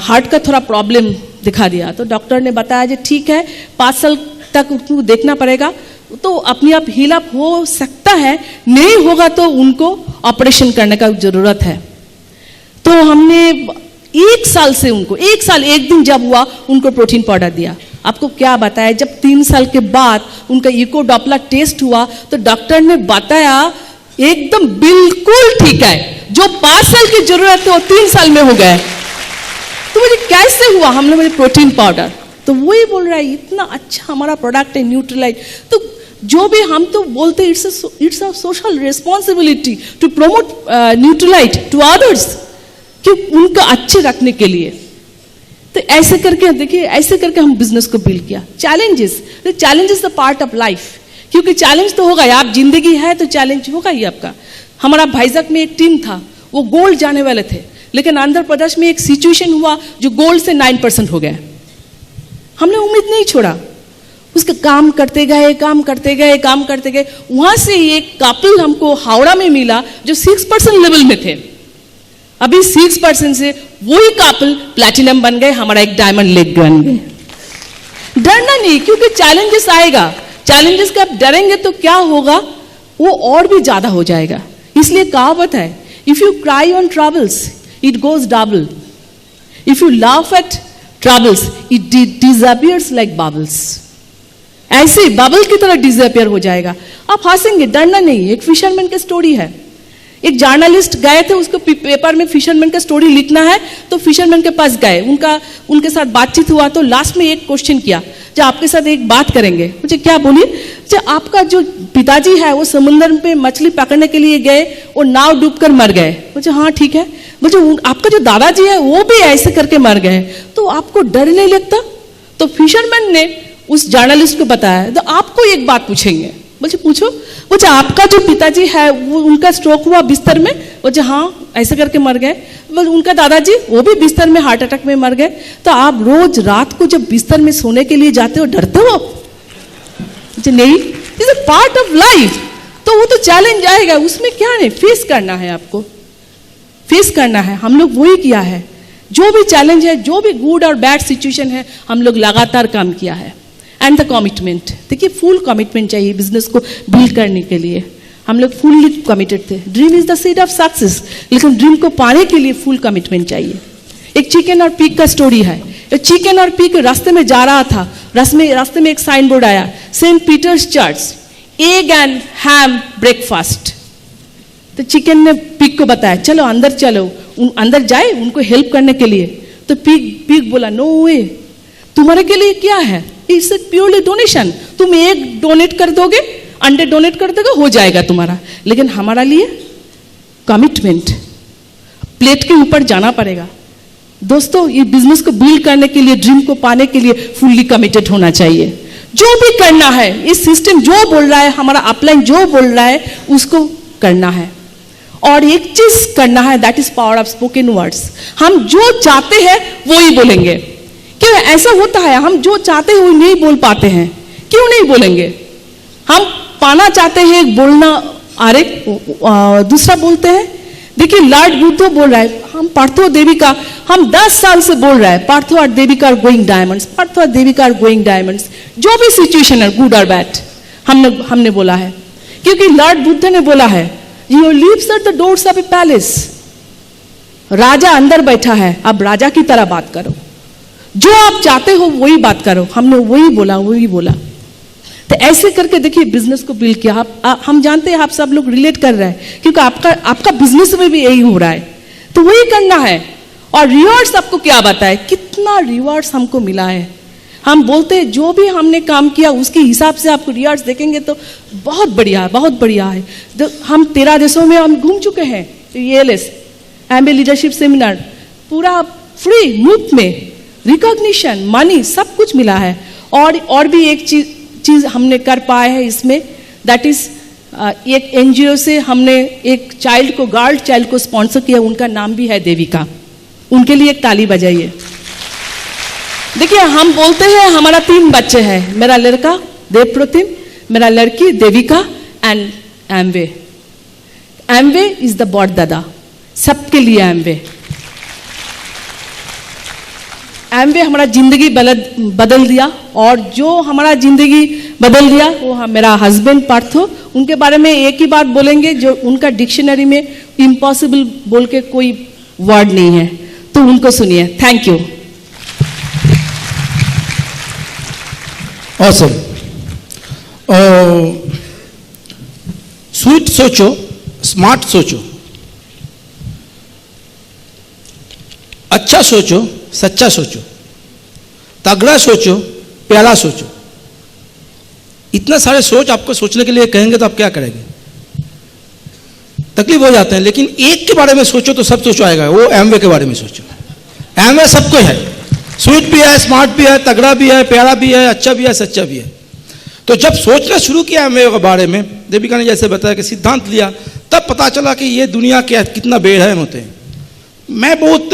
हार्ट का थोड़ा प्रॉब्लम दिखा दिया। तो डॉक्टर ने बताया कि ठीक है, 5 साल तक उसको देखना पड़ेगा, तो अपने आप हील अप हो सकता है, नहीं होगा तो उनको ऑपरेशन करने का जरूरत है। तो हमने 1 साल से उनको 1 साल 1 दिन जब हुआ, उनको प्रोटीन पाउडर दिया। आपको क्या बताया, जब 3 साल के बाद उनका इको डॉपलर टेस्ट हुआ, तो डॉक्टर ने बताया एकदम बिल्कुल ठीक है, जो 5 साल की जरूरत है वो 3 साल में हो गए। तो मुझे कैसे हुआ, हमने मुझे प्रोटीन पाउडर, तो वही बोल रहा है इतना अच्छा हमारा प्रोडक्ट है न्यूट्रीलाइट। तो जो भी हम तो बोलते हैं it's a social responsibility to promote Nutrilite to others, कि उनका अच्छे रखने के लिए। तो ऐसे करके देखिए, ऐसे करके हम बिजनेस को बिल्ड किया। Challenges the part of life, क्योंकि चैलेंज तो होगा, आप जिंदगी है तो चैलेंज होगा ही आपका। हमारा भाईजाग में एक टीम था, वो गोल्ड जाने वाले थे, लेकिन आंध्र प्रदेश में एक सिचुएशन हुआ जो गोल्ड से 9% हो गया। हमने उम्मीद नहीं छोड़ा, उसका काम करते गए। वहां से एक कपल हमको हावड़ा में मिला जो 6% लेवल में थे। अभी 6% से वही कपल प्लैटिनम बन गए, हमारा एक डायमंड लेग बन गए। डरना नहीं, क्योंकि चैलेंजेस आएगा, चैलेंजेस का आप डरेंगे तो क्या होगा, वो और भी ज्यादा हो जाएगा। इसलिए कहावत है, if you cry on troubles it goes double, if you laugh at troubles it disappears like bubbles. ऐसे बबल की तरह डिसअपियर हो जाएगा। आप हंसेंगे, डरना नहीं। एक फिशरमैन की स्टोरी है, एक जर्नलिस्ट गए थे, उसको पेपर में फिशरमैन का स्टोरी लिखना है, तो फिशरमैन के पास गए, उनके साथ बातचीत हुआ, तो लास्ट में एक क्वेश्चन किया, जो आपके साथ एक बात करेंगे। मुझे क्या बोलिए, जो आपका जो पिताजी है वो समुद्र में मछली पकड़ने के लिए गए, वो नाव डूबकर मर गए। मुझे हाँ ठीक है। मुझे आपका जो दादाजी है वो भी ऐसे करके मर गए, तो आपको डर नहीं लगता? तो फिशरमैन ने उस जर्नलिस्ट को बताया, तो आपको एक बात पूछेंगे। मुझे पूछो, मुझे आपका जो पिताजी है वो उनका स्ट्रोक हुआ बिस्तर में, मुझे हाँ ऐसे करके मर गए, उनका दादाजी वो भी बिस्तर में हार्ट अटैक में मर गए, तो आप रोज रात को जब बिस्तर में सोने के लिए जाते हो डरते हो? मुझे नहीं, it's a part of life. तो वो तो चैलेंज आएगा, उसमें क्या नहीं, फेस करना है, आपको फेस करना है। हम लोग वही किया है, जो भी चैलेंज है, जो भी गुड और बैड सिचुएशन है, हम लोग लगातार काम किया है। एंड द कमिटमेंट, देखिए फुल कमिटमेंट चाहिए बिजनेस को बिल्ड करने के लिए। हम लोग फुल्ली कमिटेड थे। Dream is the seed of success, लेकिन ड्रीम को पाने के लिए फुल कमिटमेंट चाहिए। एक चिकन और पिग का स्टोरी है। एक चिकन और पिग रास्ते में जा रहा था, रास्ते में एक साइन बोर्ड आया, Saint Peter's Church, egg and ham breakfast. तो चिकन ने पिग को बताया, चलो अंदर चलो, अंदर जाए उनको हेल्प करने के लिए। तो पिग बोला, नो वे, तुम्हारे के लिए क्या है, इट्स प्योरली डोनेशन, तुम एक डोनेट कर दोगे, अंडे डोनेट कर दोगे, हो जाएगा तुम्हारा, लेकिन हमारा लिए कमिटमेंट, प्लेट के ऊपर जाना पड़ेगा। दोस्तों, ये बिजनेस को बिल्ड करने के लिए, ड्रीम को पाने के लिए फुल्ली कमिटेड होना चाहिए। जो भी करना है, इस सिस्टम जो बोल रहा है, हमारा अपलाइन जो बोल रहा है, उसको करना है। और एक चीज करना है, that is power of spoken words. हम जो चाहते हैं वो ही बोलेंगे। क्यों ऐसा होता है, हम जो चाहते हैं वो नहीं बोल पाते हैं, क्यों नहीं बोलेंगे? हम पाना चाहते हैं, बोलना अरे दूसरा बोलते हैं। देखिए लॉर्ड बुद्ध बोल रहा है, हम पार्थो देविका, हम 10 साल से बोल रहा है, पार्थो और Devika are going diamonds, Partho और देविका आर गोइंग डायमंड्स। जो भी सिचुएशन है, गुड और बैड, हमने बोला है, क्योंकि लॉर्ड बुद्ध ने बोला है, your lips are the doors of a palace. राजा अंदर बैठा है, अब राजा की तरह बात करो, जो आप चाहते हो वही बात करो। हमने वही बोला। तो ऐसे करके देखिए बिजनेस को बिल्ड किया। हम जानते हैं आप सब लोग रिलेट कर रहे हैं, क्योंकि आपका बिजनेस में भी यही हो रहा है, तो वही करना है। और रिवॉर्ड्स आपको क्या बताए, कितना रिवॉर्ड्स हमको मिला है। हम बोलते हैं जो भी हमने काम किया उसके हिसाब से आपको रिवॉर्ड्स देखेंगे तो बहुत बढ़िया है। तो हम 13 देशों में हम घूम चुके हैं। ELS एमबीए लीडरशिप सेमिनार पूरा फ्री, मुफ्त में, रिकॉग्निशन, मनी, सब कुछ मिला है। और भी एक चीज हमने कर पाए हैं इसमें, दैट इज एक NGO से हमने एक चाइल्ड को, गर्ल चाइल्ड को स्पॉन्सर किया, उनका नाम भी है देविका। उनके लिए एक ताली बजाइए। देखिए हम बोलते हैं हमारा 3 बच्चे हैं, मेरा लड़का देवप्रतिम, मेरा लड़की Devika and Amway. Amway is the बॉड दादा, सबके लिए एमवे। एमवे हमारा जिंदगी बदल दिया, और जो हमारा जिंदगी बदल दिया वो मेरा हस्बैंड पार्थो। उनके बारे में एक ही बात बोलेंगे, जो उनका डिक्शनरी में इम्पॉसिबल बोल के कोई वर्ड नहीं है, तो उनको सुनिए। Thank you. ऑसम। स्वीट सोचो, स्मार्ट सोचो, अच्छा सोचो, सच्चा सोचो, तगड़ा सोचो, प्यारा सोचो। इतना सारे सोच आपको सोचने के लिए कहेंगे तो आप क्या करेंगे? तकलीफ हो जाते हैं। लेकिन एक के बारे में सोचो तो सब सोचो आएगा, वो एमवे के बारे में सोचो। एमवे सबको है, स्वीट भी है, स्मार्ट भी है, तगड़ा भी है, प्यारा भी है, अच्छा भी है, सच्चा भी है। तो जब सोचना शुरू किया एमवे के बारे में, देविका ने जैसे बताया कि सिद्धांत लिया, तब पता चला कि ये दुनिया क्या कितना बेरहम होते हैं। मैं बहुत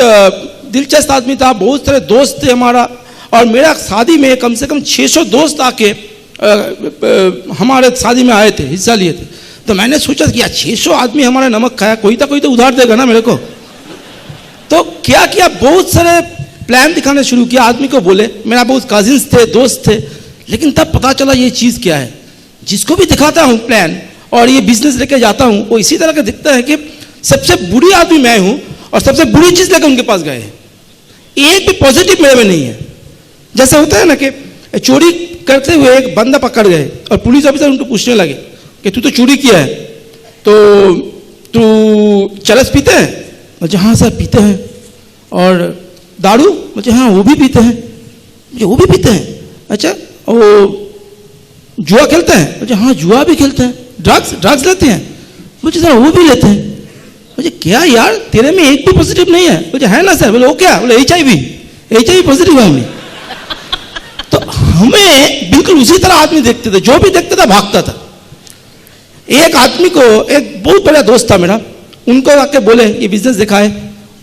दिलचस्प आदमी था, बहुत सारे दोस्त थे हमारा, और मेरा शादी में कम से कम 600 दोस्त आके हमारे शादी में आए थे, हिस्सा लिए थे। तो मैंने सोचा कि यार 600 आदमी हमारा नमक खाया, कोई तो उधार देगा ना मेरे को। तो क्या किया, बहुत सारे प्लान दिखाने शुरू किया, आदमी को बोले, मेरा बहुत कजिन्स थे, दोस्त थे। लेकिन तब पता चला ये चीज़ क्या है। जिसको भी दिखाता हूँ प्लान और ये बिजनेस लेके जाता हूँ, वो इसी तरह का दिखता है कि सबसे बुरी आदमी मैं हूँ और सबसे बुरी चीज़ लेकर उनके पास गए हैं। एक भी पॉजिटिव मेरे में नहीं है। जैसे होता है ना कि चोरी करते हुए एक बंदा पकड़ गए और पुलिस ऑफिसर उनको पूछने लगे कि तू तो चोरी किया है, तो तो चरस पीते हैं? मुझे हाँ सर पीते हैं। और दारू? मुझे हाँ वो भी पीते हैं। मुझे वो भी पीते हैं। अच्छा, वो जुआ खेलते हैं? मुझे हाँ जुआ भी खेलते हैं। ड्रग्स लेते हैं? मुझे सर वो भी लेते हैं। मुझे क्या यार तेरे में एक भी पॉजिटिव नहीं है? मुझे है ना सर। बोले वो क्या? बोले HIV पॉजिटिव है हमें। तो हमें बिल्कुल उसी तरह आदमी देखते थे, जो भी देखता था भागता था। एक आदमी को, एक बहुत बड़ा दोस्त था मेरा, उनको आके बोले ये बिजनेस देखा है।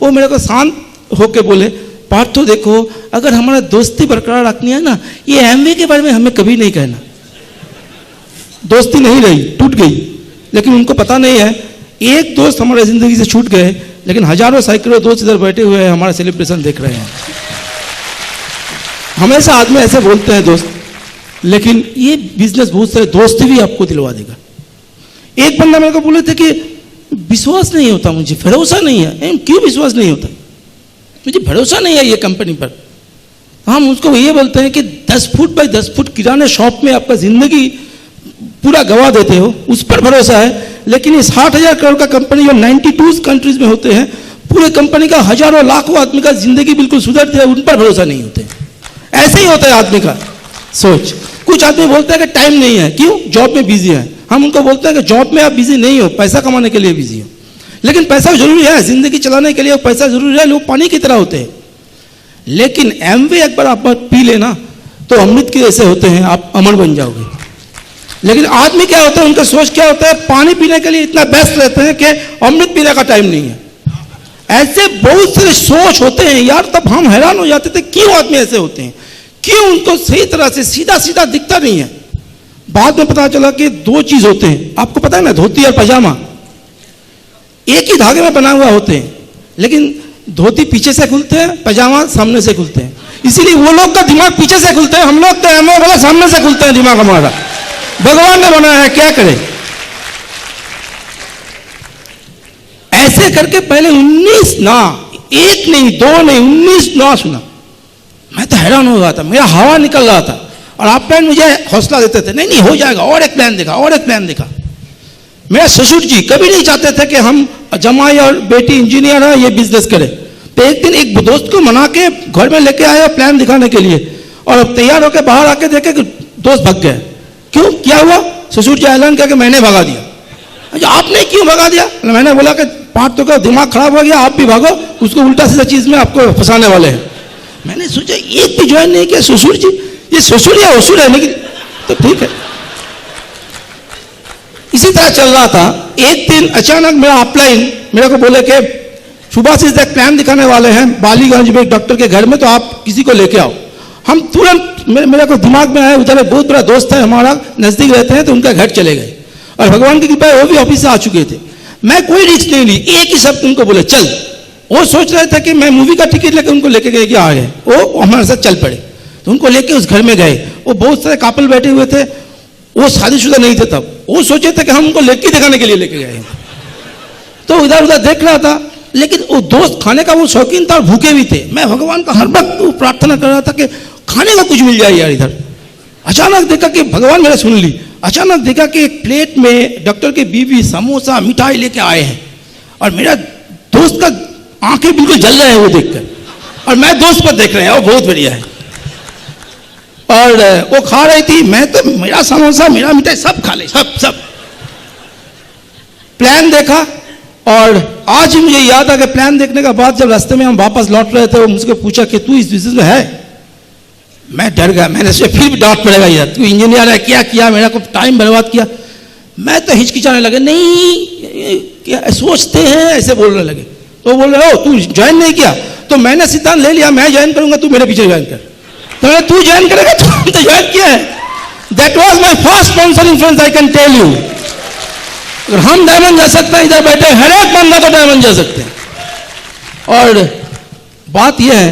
वो मेरे को शांत होके बोले पार्थो देखो, अगर हमारा दोस्ती बरकरार रखनी है ना, ये एमवे के बारे में हमें कभी नहीं कहना। दोस्ती नहीं रही, टूट गई। लेकिन उनको पता नहीं है, एक दोस्त हमारे जिंदगी से छूट गए, लेकिन हजारों सैकड़ों दोस्त इधर बैठे हुए हैं, हमारा सेलिब्रेशन देख रहे हैं। हमेशा आदमी ऐसे बोलते हैं दोस्त, लेकिन ये बिजनेस बहुत सारे दोस्त भी आपको दिलवा देगा। एक बंदा मेरे को बोले थे कि विश्वास नहीं होता मुझे, भरोसा नहीं है। क्यों विश्वास नहीं होता? मुझे भरोसा नहीं है ये कंपनी पर। हम उसको ये बोलते हैं कि 10 फुट बाई 10 फुट किराने शॉप में आपका जिंदगी पूरा गवा देते हो, उस पर भरोसा है। लेकिन ये 60,000 करोड़ का कंपनी जो 92 कंट्रीज में होते हैं, पूरे कंपनी का हजारों लाखों आदमी का जिंदगी बिल्कुल सुधरती है, उन पर भरोसा नहीं होते। ऐसे ही होता है आदमी का सोच। कुछ आदमी बोलते हैं कि टाइम नहीं है, क्यों? जॉब में बिजी है। हम उनको बोलते हैं कि जॉब में आप बिजी नहीं हो, पैसा कमाने के लिए बिजी हो। लेकिन पैसा जरूरी है, जिंदगी चलाने के लिए पैसा जरूरी है। लोग पानी की तरह होते हैं। लेकिन एमवे एक बार आप पी लेना तो अमृत के जैसे होते हैं, आप अमर बन जाओगे। लेकिन आदमी क्या होता है, उनका सोच क्या होता है, पानी पीने के लिए इतना व्यस्त रहते हैं कि अमृत पीने का टाइम नहीं है। ऐसे बहुत सारे सोच होते हैं यार, तब हम हैरान हो जाते थे क्यों आदमी ऐसे होते हैं, क्यों उनको सही तरह से सीधा सीधा दिखता नहीं है। बाद में पता चला कि 2 चीज होते हैं। आपको पता है ना, धोती और पजामा एक ही धागे में बना हुआ होते हैं, लेकिन धोती पीछे से खुलते हैं, पजामा सामने से खुलते हैं। इसीलिए वो लोग का दिमाग पीछे से खुलते हैं, हम लोग तो एमओ वाला सामने से खुलते हैं दिमाग हमारा। भगवान ने बनाया है, क्या करें। ऐसे करके पहले 19 ना, 1 नहीं 2 नहीं 19 ना सुना। मैं तो हैरान हो रहा था, मेरा हवा निकल रहा था। और आप प्लान मुझे हौसला देते थे, नहीं हो जाएगा, और एक प्लान देखा, और एक प्लान देखा। मेरा ससुर जी कभी नहीं चाहते थे कि हम जमाई और बेटी इंजीनियर है, ये बिजनेस करें। तो एक दिन एक दोस्त को मना के घर में लेके आए प्लान दिखाने के लिए, और अब तैयार होकर बाहर आके देखे कि दोस्त भाग गए। क्यों, क्या हुआ? ससुर जी ऐलान करके मैंने भगा दिया। अच्छा, आपने क्यों भगा दिया? मैंने बोला कि पार्थ का दिमाग खराब हो गया, आप भी भागो, उसको उल्टा सीधा चीज में आपको फंसाने वाले हैं। मैंने सोचा एक भी ज्वाइन नहीं किया। ससुर जी, ये ससुर या असुर है, लेकिन तो ठीक है। इसी तरह चल रहा था। एक दिन अचानक मेरा अपलाइन मेरे को बोले कि सुभाष जी एक प्लान दिखाने वाले हैं बालीगंज में एक डॉक्टर के घर में, तो आप किसी को लेके आओ। हम तुरंत मेरे को दिमाग में आया, उधर एक बहुत बड़ा दोस्त है हमारा, नजदीक रहते हैं, तो उनका घर चले गए। और भगवान की कृपा है वो भी ऑफिस से आ चुके थे। मैं कोई रिस्क नहीं ली, एक ही शब्द उनको बोले चल। वो सोच रहे थे कि मैं मूवी का टिकट लेकर उनको लेके गए कि आ गए, वो हमारे साथ चल पड़े। तो उनको लेके उस घर में गए। वो बहुत सारे कपल बैठे हुए थे, वो शादीशुदा नहीं थे तब। वो सोचे थे कि हम उनको लेके दिखाने के लिए लेके गए। तो इधर उधर देख रहा था, लेकिन वो दोस्त खाने का वो शौकीन था और भूखे भी थे। मैं भगवान का हर वक्त प्रार्थना कर रहा था कि खाने का कुछ मिल जाए यार इधर। अचानक देखा कि भगवान मेरा सुन ली। अचानक देखा कि एक प्लेट में डॉक्टर के बीवी समोसा मिठाई लेके आए हैं, और मेरा दोस्त का आंखें बिल्कुल जल रहे हैं वो देखकर, और मैं दोस्त को देख रहे हैं, वो बहुत बढ़िया है। और वो खा रही थी, मैं तो मेरा समोसा मेरा मिठाई सब खा ले, सब। प्लान देखा, और आज ही मुझे याद आ गया प्लान देखने के बाद जब रास्ते में हम वापस लौट रहे थे, वो मुझसे पूछा कि तू इस बिजनेस में है? मैं डर गया। मैंने सोचा फिर भी डांट पड़ेगा यार, तू इंजीनियर है, क्या किया, मेरा को टाइम बर्बाद किया। मैं तो हिचकिचाने लगे, नहीं क्या सोचते हैं, ऐसे बोलने लगे। तो बोल रहे हो तू ज्वाइन नहीं किया? तो मैंने सिद्धांत ले लिया, मैं ज्वाइन करूंगा, तू मेरे पीछे ज्वाइन कर। तो मैं तू ज्वाइन करेगा, तो ज्वाइन किया है। That was my first sponsoring friends, I can tell you. अगर हम डायमंड जा सकते हैं, इधर बैठे हर एक बंदा को डायमंड जा सकते हैं। और बात यह है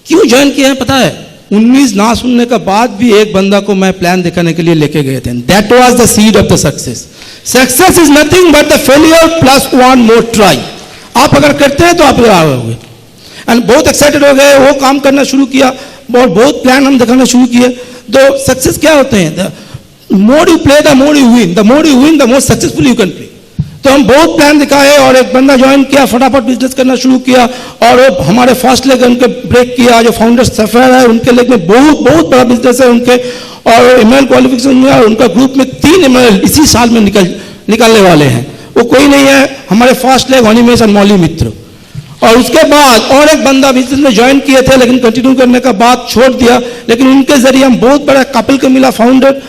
क्यों ज्वाइन किया है पता है? 19 ना सुनने के बाद भी एक बंदा को मैं प्लान दिखाने के लिए लेके गए थे। That was the seed of the success. Success is nothing but the failure plus 1 more try. आप अगर करते हैं तो आप आओगे। एंड बहुत एक्साइटेड हो गए, वो काम करना शुरू किया, और बहुत प्लान हम दिखाना शुरू किए। तो सक्सेस क्या होते हैं? The more you play the more you win, the more you win the more successful you can play. तो हम बहुत प्लान दिखाए और एक बंदा ज्वाइन किया, फटाफट बिजनेस करना शुरू किया और वो हमारे फर्स्ट लेग उनके ब्रेक किया। जो फाउंडर सफर है उनके लेग में बहुत बहुत बड़ा बिजनेस है उनके, और ईमेल क्वालिफिकेशन में उनका ग्रुप में 3 ईमेल इसी साल में निकलने वाले हैं। वो कोई नहीं है, हमारे फर्स्ट लेग अनिमेश और मौली मित्र। और उसके बाद और एक बंदा बिजनेस में ज्वाइन किए थे लेकिन कंटिन्यू करने का बाद छोड़ दिया, लेकिन उनके जरिए हम बहुत बड़ा कपल को मिला, फाउंडर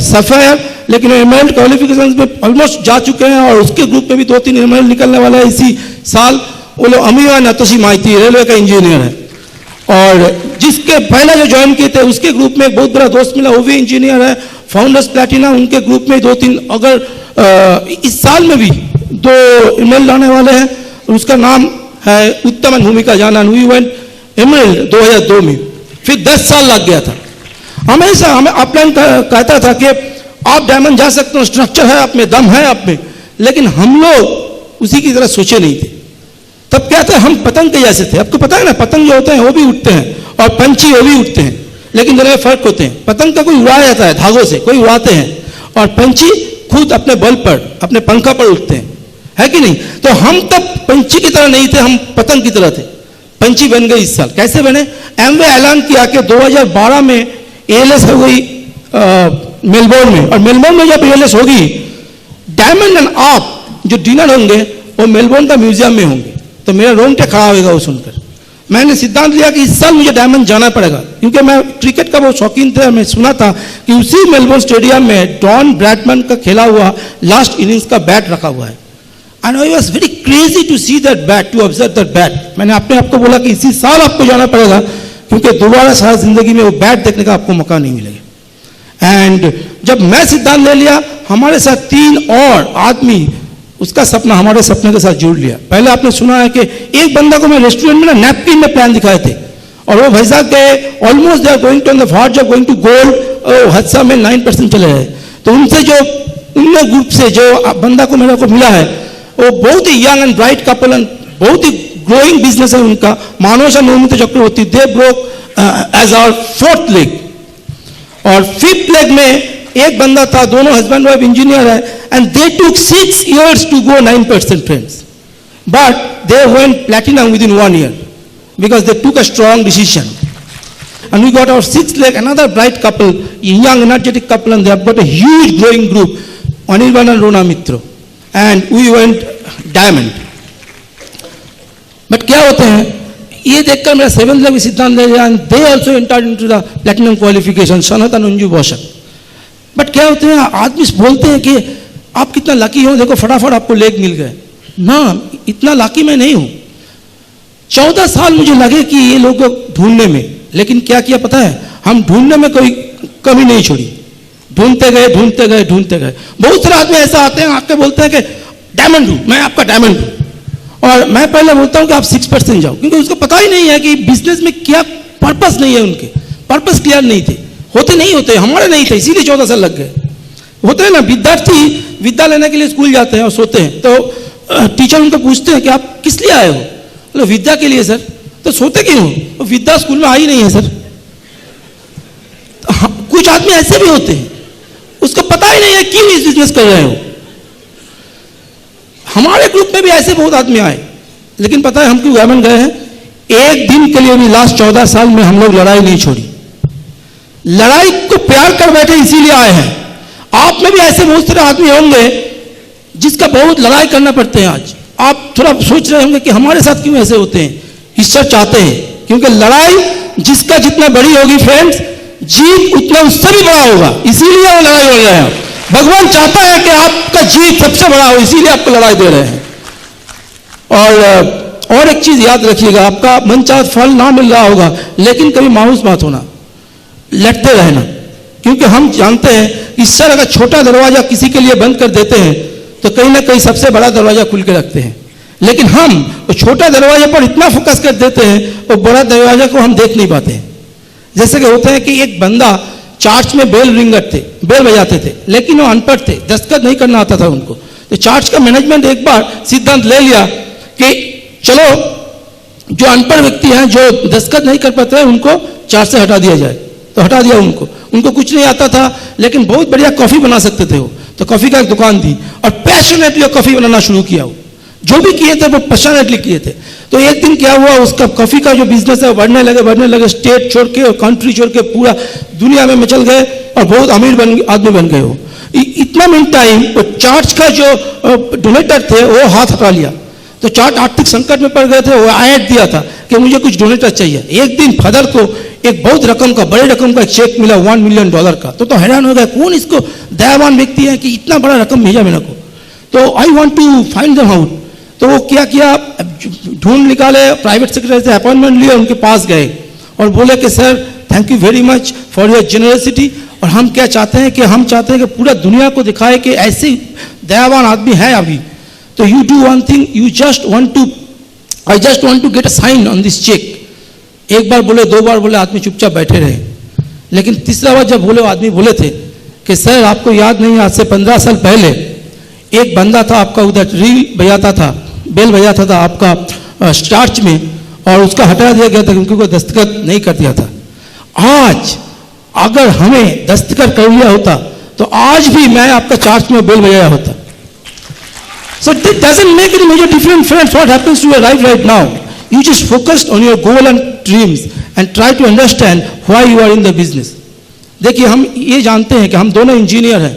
सफायर, लेकिन ईमेल क्वालिफिकेशन में ऑलमोस्ट जा चुके हैं और उसके ग्रुप में भी 2-3 ईमेल निकलने वाला है इसी साल। वो लोग अमीवा नतोशी माइती रेलवे का इंजीनियर है, और जिसके पहले जो ज्वाइन किए थे उसके ग्रुप में एक बहुत बड़ा दोस्त मिला, वो भी इंजीनियर है, फाउंडर्स प्लैटिना। उनके ग्रुप में 2-3 अगर इस साल में भी 2 ईमेल लाने वाले हैं। उसका नाम है उत्तम भूमिका जानन। वी वेंट ईमेल 2002 में, फिर 10 साल लग गया था। हमेशा हमें अपलाइन कहता था कि आप डायमंड जा सकते हो, स्ट्रक्चर है आप में, दम है आप में, लेकिन हम लोग उसी की तरह सोचे नहीं थे। तब क्या था, हम पतंग के जैसे थे। आपको पता है ना, पतंग जो होते हैं वो भी उड़ते हैं और पंछी वो भी उड़ते हैं, लेकिन दोनों में फर्क होते हैं। पतंग का कोई उड़ाया जाता है धागों से, कोई उड़ाते हैं, और पंछी खुद अपने बल पर, अपने पंखा पर उड़ते हैं, है कि नहीं। तो हम तब पंछी की तरह नहीं थे, हम पतंग की तरह थे। पंछी बन गए इस साल। कैसे बने? एमवे ऐलान किया कि 2012 में एएलएस हो गई मेलबोर्न में, और मेलबोर्न में जब एएलएस होगी, डायमंड एंड आप जो डिनर होंगे वो मेलबोर्न का म्यूजियम में होंगे। तो मेरा रोंगटे खड़ा होगा वो सुनकर। मैंने सिद्धांत लिया कि इस साल मुझे डायमंड जाना पड़ेगा, क्योंकि मैं क्रिकेट का बहुत शौकीन था। मैं सुना था कि उसी मेलबोर्न स्टेडियम में डॉन ब्रैडमैन का खेला हुआ लास्ट इनिंग्स का बैट रखा हुआ है। And I was very crazy to see that bat, to observe that bat. मैंने अपने आप को बोला कि इसी साल आपको जाना पड़ेगा, क्योंकि दोबारा सारा जिंदगी में वो बैट देखने का आपको मौका नहीं मिलेगा। एंड जब मैं सिद्धांत ले लिया, हमारे साथ 3 और आदमी उसका सपना हमारे सपने के साथ जोड़ लिया। पहले आपने सुना है कि एक बंदा को मैं रेस्टोरेंट में ना नैपकिन में प्लान दिखाए थे, और वो भाई साहब गए, almost they are going to on the verge of going to gold, हादसा में 9% चले गए। तो उनसे जो उन ग्रुप से जो बंदा को मेरे को मिला है, वो बहुत ही young and bright couple and बहुत ही ग्रोइंग बिजनेस है उनका, Manosa Naumit Chakraborty. They broke as our 4th leg. और 5th लेग में एक बंदा था, दोनों हस्बैंड वाइफ इंजीनियर है, and they took 6 years to go 9% friends, but they went platinum within 1 year because they took a strong decision. And we got our 6th leg, another bright couple, young energetic couple, and they have got a huge growing group, Anirban and Rona Mitro, and we went diamond. But क्या होते हैं, ये देखकर मेरा 7th leg सिद्धांत ले लिया, and they also entered into the platinum qualification, Sanat and Unju Boshan. But क्या होते हैं, आदमी बोलते हैं कि आप कितना लकी हो, देखो फटाफट आपको लेग मिल गए ना। इतना लकी मैं नहीं हूं। 14 साल मुझे लगे कि ये लोग ढूंढने में, लेकिन क्या किया पता है, हम ढूंढने में कोई कमी नहीं छोड़ी। ढूंढते गए ढूंढते गए ढूंढते गए। बहुत सारे आदमी ऐसा आते हैं, आके बोलते हैं कि डायमंड हूं मैं, आपका डायमंड हूं, और मैं पहले बोलता हूं कि आप 6% जाओ, क्योंकि उसको पता ही नहीं है कि बिजनेस में क्या पर्पस नहीं है। उनके पर्पस क्लियर नहीं थे, होते नहीं होते, हमारे नहीं थे, इसीलिए 14 साल लग गए। होते हैं ना, विद्यार्थी विद्या लेने के लिए स्कूल जाते हैं और सोते हैं, तो टीचर उनको पूछते हैं कि आप किस लिए आए हो? बोले विद्या के लिए सर। तो सोते क्यों हो? विद्या स्कूल में आई नहीं है सर। कुछ आदमी ऐसे भी होते हैं, उसको पता ही नहीं है क्यों इस बिजनेस कर रहे हो। हमारे ग्रुप में भी ऐसे बहुत आदमी आए, लेकिन पता है हम क्यों डायमंड गए हैं? एक दिन के लिए भी लास्ट 14 साल में हम लोग लड़ाई नहीं छोड़ी। लड़ाई को प्यार कर बैठे, इसीलिए आए हैं। आप में भी ऐसे बहुत सारे आदमी होंगे जिसका बहुत लड़ाई करना पड़ते हैं। आज आप थोड़ा सोच रहे होंगे कि हमारे साथ क्यों ऐसे होते हैं। हिस्सा चाहते हैं, क्योंकि लड़ाई जिसका जितना बड़ी होगी फ्रेंड्स, जीत उतना उससे भी बड़ा होगा, इसीलिए वो लड़ाई लड़ रहे हैं। भगवान चाहता है कि आपका जीत सबसे बड़ा हो, इसीलिए आपको लड़ाई दे रहे हैं। और एक चीज याद रखिएगा, आपका मनचाहा फल ना मिल रहा होगा, लेकिन कभी मायूस मत होना, लड़ते रहना, क्योंकि हम जानते हैं ईश्वर अगर छोटा दरवाजा किसी के लिए बंद कर देते हैं तो कहीं ना कहीं सबसे बड़ा दरवाजा खुल के रखते हैं। लेकिन हम वो छोटा दरवाजे पर इतना फोकस कर देते हैं वो बड़ा दरवाजा को हम देख नहीं पाते हैं। जैसे कि होता है कि एक बंदा चर्च में बेल रिंगर थे, बेल बजाते थे, लेकिन वो अनपढ़ थे, दस्तखत नहीं करना आता था उनको। तो चर्च का मैनेजमेंट एक बार सिद्धांत ले लिया कि चलो जो अनपढ़ व्यक्ति हैं, जो दस्तखत नहीं कर पाते हैं, उनको चर्च से हटा दिया जाए। तो हटा दिया उनको कुछ नहीं आता था, लेकिन बहुत बढ़िया कॉफी बना सकते थे वो। तो कॉफ़ी का एक दुकान दी और पैशनेटली कॉफ़ी बनाना शुरू किया। वो जो भी किए थे वो पैशनेटली किए थे। तो एक दिन क्या हुआ, उसका कॉफ़ी का जो बिजनेस है वो बढ़ने लगे, स्टेट छोड़ के और कंट्री छोड़ के पूरा दुनिया में मचल गए और बहुत अमीर आदमी बन गए। वो इतना मिन टाइम वो चर्च का जो डोनेटर थे वो हाथ हटा लिया, तो चर्च आर्थिक संकट में पड़ गए थे। वो ऐड दिया था कि मुझे कुछ डोनेटर चाहिए। एक दिन फादर को एक बहुत रकम का, बड़े रकम का एक चेक मिला $1 मिलियन का। तो हैरान हो गया, कौन इसको दयावान व्यक्ति है कि इतना बड़ा रकम भेजा मेरे को। तो I want to find them out. तो वो क्या किया, ढूंढ निकाले, प्राइवेट सेक्रेटरी से अपॉइंटमेंट लिए, उनके पास गए और बोले कि sir thank you very much for your generosity, और हम क्या चाहते हैं कि पूरा दुनिया को दिखाए कि ऐसे दयावान आदमी है अभी। तो you do one thing, I just want to get a sign on this cheque. एक बार बोले, 2 बार बोले, आदमी चुपचाप बैठे रहे। लेकिन तीसरा बार जब बोले, आदमी बोले थे कि सर आपको याद नहीं, आज से 15 साल पहले एक बंदा था आपका उधर रील बजाता था, बेल बजाता था आपका चर्च में, और उसका हटा दिया गया था क्योंकि वो दस्तखत नहीं कर दिया था। आज अगर हमें दस्तखत कर लिया होता तो आज भी मैं आपका चर्च में बेल बजाया होता। So it doesn't make any major difference, friends, what happens to your life right now. You just focused on your goal and dreams and try to understand why you are in the business. देखिए, हम ये जानते हैं कि हम दोनों engineer हैं।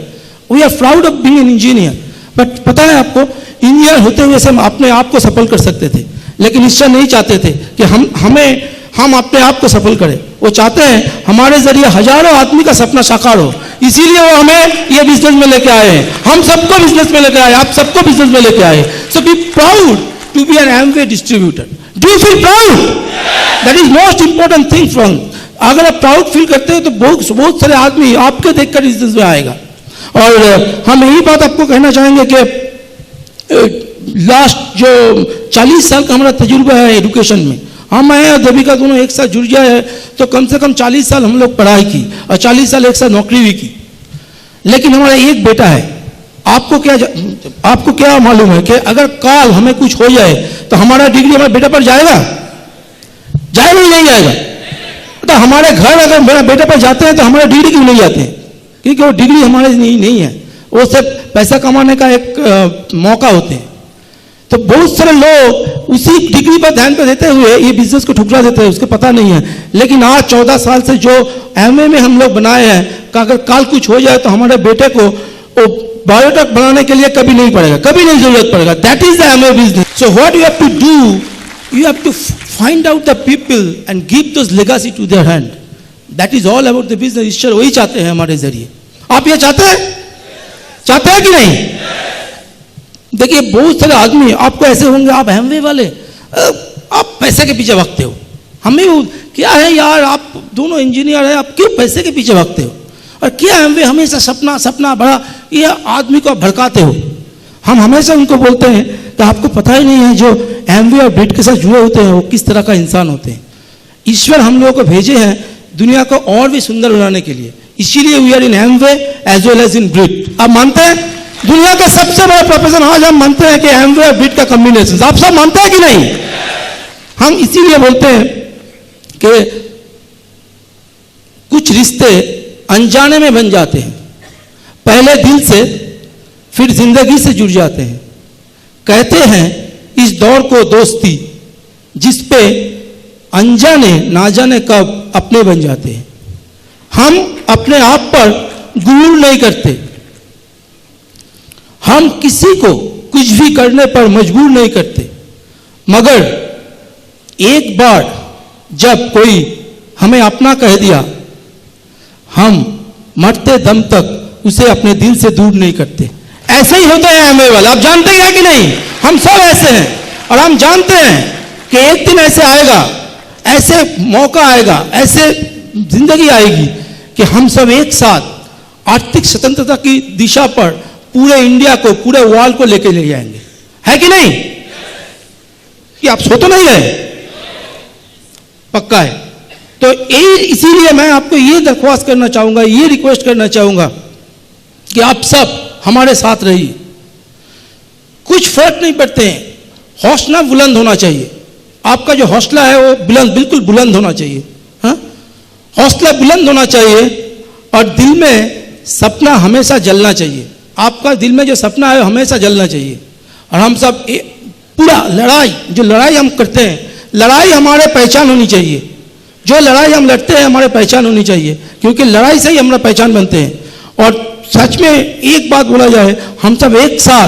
We are proud of being an engineer. But पता है आपको, इंजीनियर होते हुए हम अपने आप को सफल कर सकते थे, लेकिन ईश्वर नहीं चाहते थे कि हम अपने आप को सफल करें। वो चाहते हैं हमारे जरिए हजारों आदमी का सपना साकार हो, इसीलिए वो हमें ये बिजनेस में लेके आए हैं। हम सबको बिजनेस में लेके आए, आप सबको बिजनेस में लेके आए। So be proud to be an Amway distributor. Do you feel proud? That is most important thing from. अगर आप प्राउड फील करते हो तो बहुत सारे आदमी आपके देखकर बिजनेस में आएगा। और हम यही बात आपको कहना चाहेंगे कि लास्ट जो 40 साल का हमारा तजुर्बा है एजुकेशन में, हम आए और देविका दोनों एक साथ जुड़ जाए तो कम से कम 40 साल हम लोग पढ़ाई की और 40 साल एक साथ नौकरी भी की। लेकिन हमारा एक बेटा है। आपको क्या मालूम है कि अगर काल हमें कुछ हो जाए तो हमारा डिग्री हमारे बेटा पर जाएगा या नहीं जाएगा? तो हमारे घर अगर मेरा बेटा पर जाते हैं तो हमारे डिग्री क्यों नहीं जाते हैं? क्योंकि वो डिग्री हमारे नहीं है, वो सिर्फ पैसा कमाने का एक मौका होते हैं। तो बहुत सारे लोग उसी डिग्री पर ध्यान पे देते हुए ये बिजनेस को ठुकरा देते हैं, उसको पता नहीं है। लेकिन आज 14 साल से जो एमए में हम लोग बनाए हैं कि अगर काल कुछ हो जाए तो हमारे बेटे को बायोटेक बनाने के लिए कभी नहीं पड़ेगा, कभी नहीं जरूरत पड़ेगा। That is the Amway business. So what you have to do, you have to find out the people and give those legacy to their hand. That is all about the business. ईश्वर वही चाहते हैं हमारे जरिए। आप ये चाहते हैं कि नहीं? देखिए, बहुत सारे आदमी आपको ऐसे होंगे, आप एमवे वाले, आप पैसे के पीछे भागते हो। हमें क्या है यार, आप दोनों इंजीनियर हैं, आप क्यों पैसे के पीछे भागते हो? और क्या एमवे हमेशा सपना बड़ा, ये आदमी को आप भड़काते हो। हम हमेशा उनको बोलते हैं कि आपको पता ही नहीं है जो एमवे और ब्रिट के साथ जुड़े होते हैं वो किस तरह का इंसान होते हैं। ईश्वर हम लोगों को भेजे हैं दुनिया को और भी सुंदर बनाने के लिए, इसीलिए we are in Amway as well as in Britt. आप मानते हैं दुनिया का सबसे बड़ा प्रोफेशन आज हम मानते हैं कि एमवे और ब्रिट का कॉम्बिनेशन, आप सब मानते हैं कि नहीं? हम इसीलिए बोलते हैं कि कुछ रिश्ते अनजाने में बन जाते हैं, पहले दिल से फिर जिंदगी से जुड़ जाते हैं। कहते हैं इस दौर को दोस्ती जिसपे अनजाने ना जाने कब अपने बन जाते हैं। हम अपने आप पर गुरूर नहीं करते, हम किसी को कुछ भी करने पर मजबूर नहीं करते, मगर एक बार जब कोई हमें अपना कह दिया, हम मरते दम तक उसे अपने दिल से दूर नहीं करते। ऐसे ही होते हैं एमवे वाले, आप जानते हैं कि नहीं? हम सब ऐसे हैं और हम जानते हैं कि एक दिन ऐसे आएगा, ऐसे मौका आएगा, ऐसे जिंदगी आएगी कि हम सब एक साथ आर्थिक स्वतंत्रता की दिशा पर पूरे इंडिया को, पूरे वर्ल्ड को लेके ले जाएंगे। है कि नहीं? कि आप सो तो नहीं गए? पक्का है। तो इसीलिए मैं आपको ये दरख्वास्त करना चाहूंगा, ये रिक्वेस्ट करना चाहूंगा कि आप सब हमारे साथ रहिए। कुछ फर्क नहीं पड़ते हैं, हौसला बुलंद होना चाहिए। आपका जो हौसला है वो बिल्कुल बुलंद होना चाहिए। हाँ, हौसला बुलंद होना चाहिए और दिल में सपना हमेशा जलना चाहिए। आपका दिल में जो सपना है हमेशा जलना चाहिए। और हम सब पूरा जो लड़ाई हम करते हैं, लड़ाई हमारे पहचान होनी चाहिए। जो लड़ाई हम लड़ते हैं हमारे पहचान होनी चाहिए, क्योंकि लड़ाई से ही हमारा पहचान बनते हैं। और सच में एक बात बोला जाए, हम सब एक साथ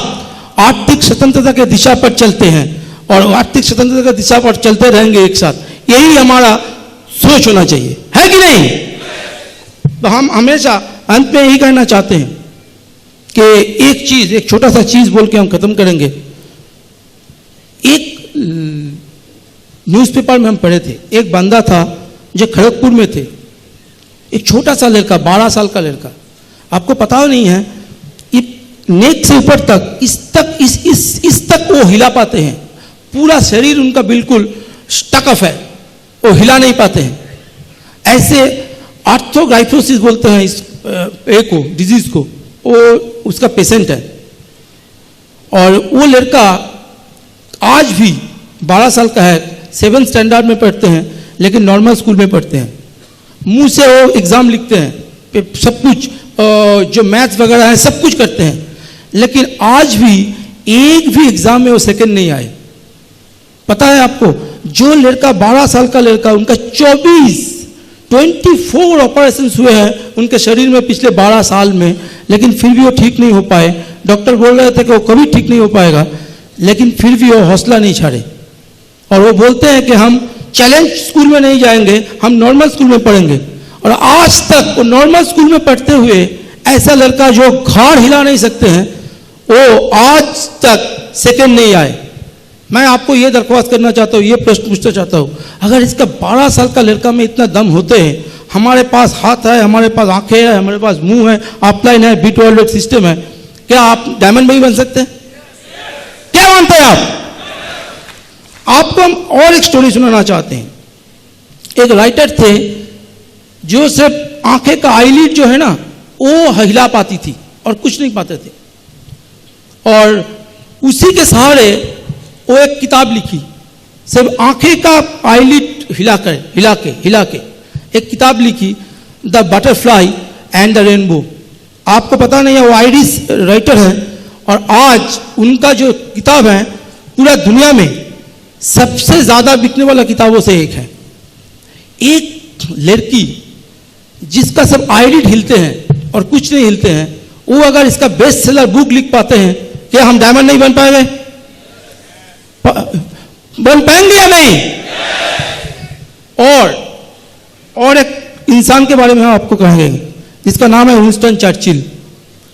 आर्थिक स्वतंत्रता के दिशा पर चलते हैं और आर्थिक स्वतंत्रता की दिशा पर चलते रहेंगे एक साथ। यही हमारा सोच होना चाहिए, है कि नहीं? तो हम हमेशा अंत में यही कहना चाहते हैं कि एक छोटा सा चीज बोल के हम खत्म करेंगे। एक न्यूज़पेपर में हम पढ़े थे, एक बंदा था जो खड़गपुर में थे, एक छोटा सा लड़का, 12 साल का लड़का, आपको पता नहीं है, ये नेक से ऊपर तक इस तक वो हिला पाते हैं। पूरा शरीर उनका बिल्कुल स्टकअप है, वो हिला नहीं पाते हैं। ऐसे आर्थ्रोग्राइफोसिस बोलते हैं इस को डिजीज को, वो उसका पेशेंट है। और वो लड़का आज भी 12 साल का है, 7th स्टैंडर्ड में पढ़ते हैं, लेकिन नॉर्मल स्कूल में पढ़ते हैं। मुंह से वो एग्जाम लिखते हैं, सब कुछ जो मैथ्स वगैरह है सब कुछ करते हैं, लेकिन आज भी एक भी एग्जाम में वो सेकंड नहीं आए। पता है आपको, जो लड़का 12 साल का लड़का, उनका 24 ऑपरेशन हुए हैं उनके शरीर में पिछले 12 साल में, लेकिन फिर भी वो ठीक नहीं हो पाए। डॉक्टर बोल रहे थे कि वो कभी ठीक नहीं हो पाएगा, लेकिन फिर भी वो हौसला नहीं छाड़े। और वो बोलते हैं कि हम चैलेंज स्कूल में नहीं जाएंगे, हम नॉर्मल स्कूल में पढ़ेंगे। और आज तक वो नॉर्मल स्कूल में पढ़ते हुए ऐसा लड़का जो घाड़ हिला नहीं सकते हैं, वो आज तक सेकंड नहीं आए। मैं आपको ये दरख्वास्त करना चाहता हूँ, ये प्रश्न पूछना चाहता हूँ, अगर इसका 12 साल का लड़का में इतना दम होते हैं, हमारे पास हाथ है, हमारे पास आंखें हैं, हमारे पास मुंह है, अपलाइन है, बीट वर्ल्ड सिस्टम है, क्या आप डायमंड भाई बन सकते हैं? क्या मानते हैं आप? आपको हम और एक स्टोरी सुनाना चाहते हैं। एक राइटर थे जो सिर्फ आंखें का आईलिड जो है ना, वो हिला पाती थी और कुछ नहीं पाते थे, और उसी के सहारे वो एक किताब लिखी, सिर्फ आंखें का आईलिड हिला के एक किताब लिखी, the butterfly and the rainbow. आपको पता नहीं है, वो आयरिश राइटर है, और आज उनका जो किताब है पूरा दुनिया में सबसे ज्यादा बिकने वाला किताबों से एक है। एक लड़की जिसका सब आईलिड हिलते हैं और कुछ नहीं हिलते हैं, वो अगर इसका बेस्ट सेलर बुक लिख पाते हैं, क्या हम डायमंड नहीं बन पाएंगे? बन पाएंगे या नहीं? और एक इंसान के बारे में हम आपको कहेंगे जिसका नाम है विंस्टन चर्चिल।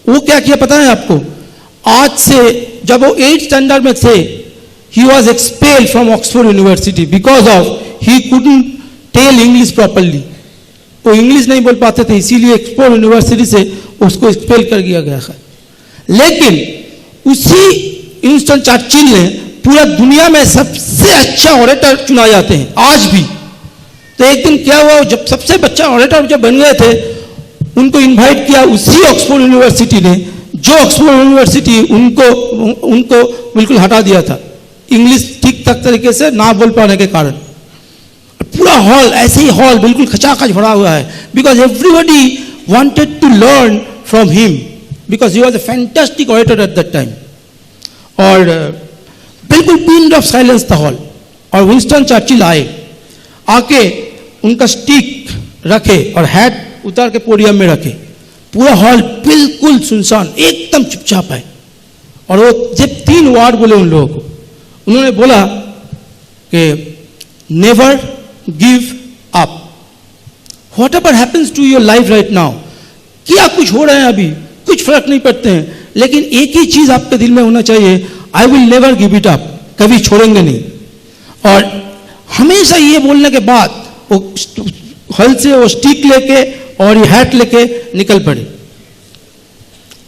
वो क्या किया पता है आपको? आज से जब वो 8th स्टैंडर्ड में थे, he was expelled from Oxford University because of he couldn't tell English properly। वो इंग्लिश नहीं बोल पाते थे, इसीलिए ऑक्सफोर्ड यूनिवर्सिटी से उसको एक्सपेल कर दिया गया है। लेकिन उसी विंस्टन चर्चिल ने पूरा दुनिया में सबसे अच्छा ऑरेटर चुना जाते हैं आज भी। तो एक दिन क्या हुआ, जब सबसे बच्चा ऑरेटर जब बन गए थे, उनको इनवाइट किया उसी ऑक्सफोर्ड यूनिवर्सिटी ने, जो ऑक्सफोर्ड यूनिवर्सिटी उनको बिल्कुल हटा दिया था इंग्लिश ठीक ठाक तरीके से ना बोल पाने के कारण। पूरा हॉल, ऐसे ही हॉल बिल्कुल खचाखच भरा हुआ है, because everybody wanted to learn from him, because he was a fantastic orator at that time. और बिल्कुल पिन ऑफ साइलेंस था हॉल, और विंस्टन चर्चिल आके उनका स्टिक रखे और हैट उतार के पोडियम में रखे। पूरा हॉल बिल्कुल सुनसान, एकदम चुपचाप है। और वो जब 3 वर्ड बोले उन लोगों को, उन्होंने बोला कि never give up, whatever happens to your life right now. क्या कुछ हो रहा है अभी, कुछ फर्क नहीं पड़ते हैं, लेकिन एक ही चीज आपके दिल में होना चाहिए, I will never give it up, कभी छोड़ेंगे नहीं। और हमेशा ये बोलने के बाद वो हल से वो स्टिक लेके और ये हैट लेके निकल पड़े।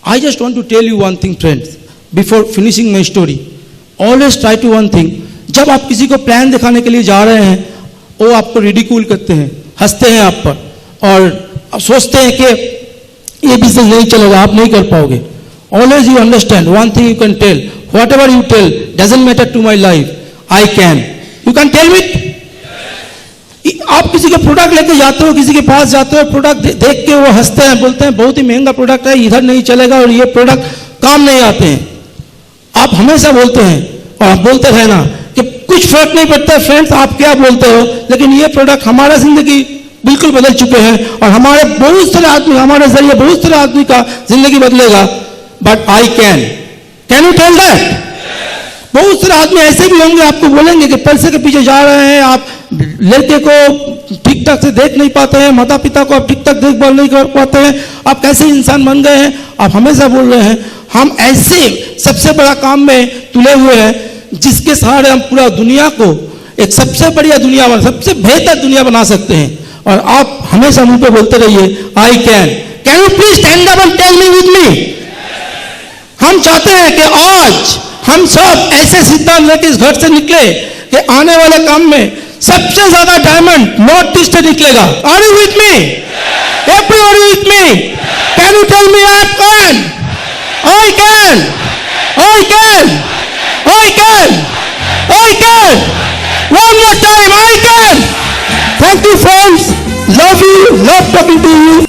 I just want to tell you one thing friends, before finishing my story, always try to one thing. जब आप किसी को प्लान दिखाने के लिए जा रहे हैं, वो आपको रिडिक्यूल करते हैं, हंसते हैं आप पर, और सोचते हैं कि ये बिजनेस नहीं चलेगा, आप नहीं कर पाओगे। Always you understand one thing, you can tell whatever you tell doesn't matter to my life, I can, you can tell it. आप किसी का प्रोडक्ट लेके जाते हो, किसी के पास जाते हो, प्रोडक्ट देख के वो हंसते हैं, बोलते हैं बहुत ही महंगा प्रोडक्ट है, इधर नहीं चलेगा और ये प्रोडक्ट काम नहीं आते हैं। आप हमेशा बोलते हैं और आप बोलते रहना कि कुछ फर्क नहीं पड़ता फ्रेंड्स आप क्या बोलते हो, लेकिन ये प्रोडक्ट हमारा जिंदगी बिल्कुल बदल चुके हैं और हमारे बहुत सारे आदमी, हमारे जरिए बहुत सारे आदमी का जिंदगी बदलेगा। But I can you tell that? बहुत सारे आदमी ऐसे भी होंगे आपको बोलेंगे कि पैसे के पीछे जा रहे हैं, आप लड़के को ठीक ठाक से देख नहीं पाते हैं, माता पिता को आप ठीक ठाक देखभाल नहीं कर पाते हैं, आप कैसे इंसान बन गए हैं। आप हमेशा बोल रहे हैं हम ऐसे सबसे बड़ा काम में तुले हुए हैं जिसके सहारे हम पूरा दुनिया को एक सबसे बढ़िया दुनिया, सबसे बेहतर दुनिया बना सकते हैं। और आप हमेशा मुंह पे बोलते रहिए I can you please stand up and tell me with me? हम चाहते हैं कि आज हम सब ऐसे सिद्धांत लेकर इस घर से निकले कि आने वाले काम में सबसे ज्यादा डायमंड नॉर्थ ईस्ट से निकलेगा। Are you with me? Everybody with me? Can you tell me I can? I can, I can, I can, I can, one more time, I can. Thank you friends, love you, love talking to you.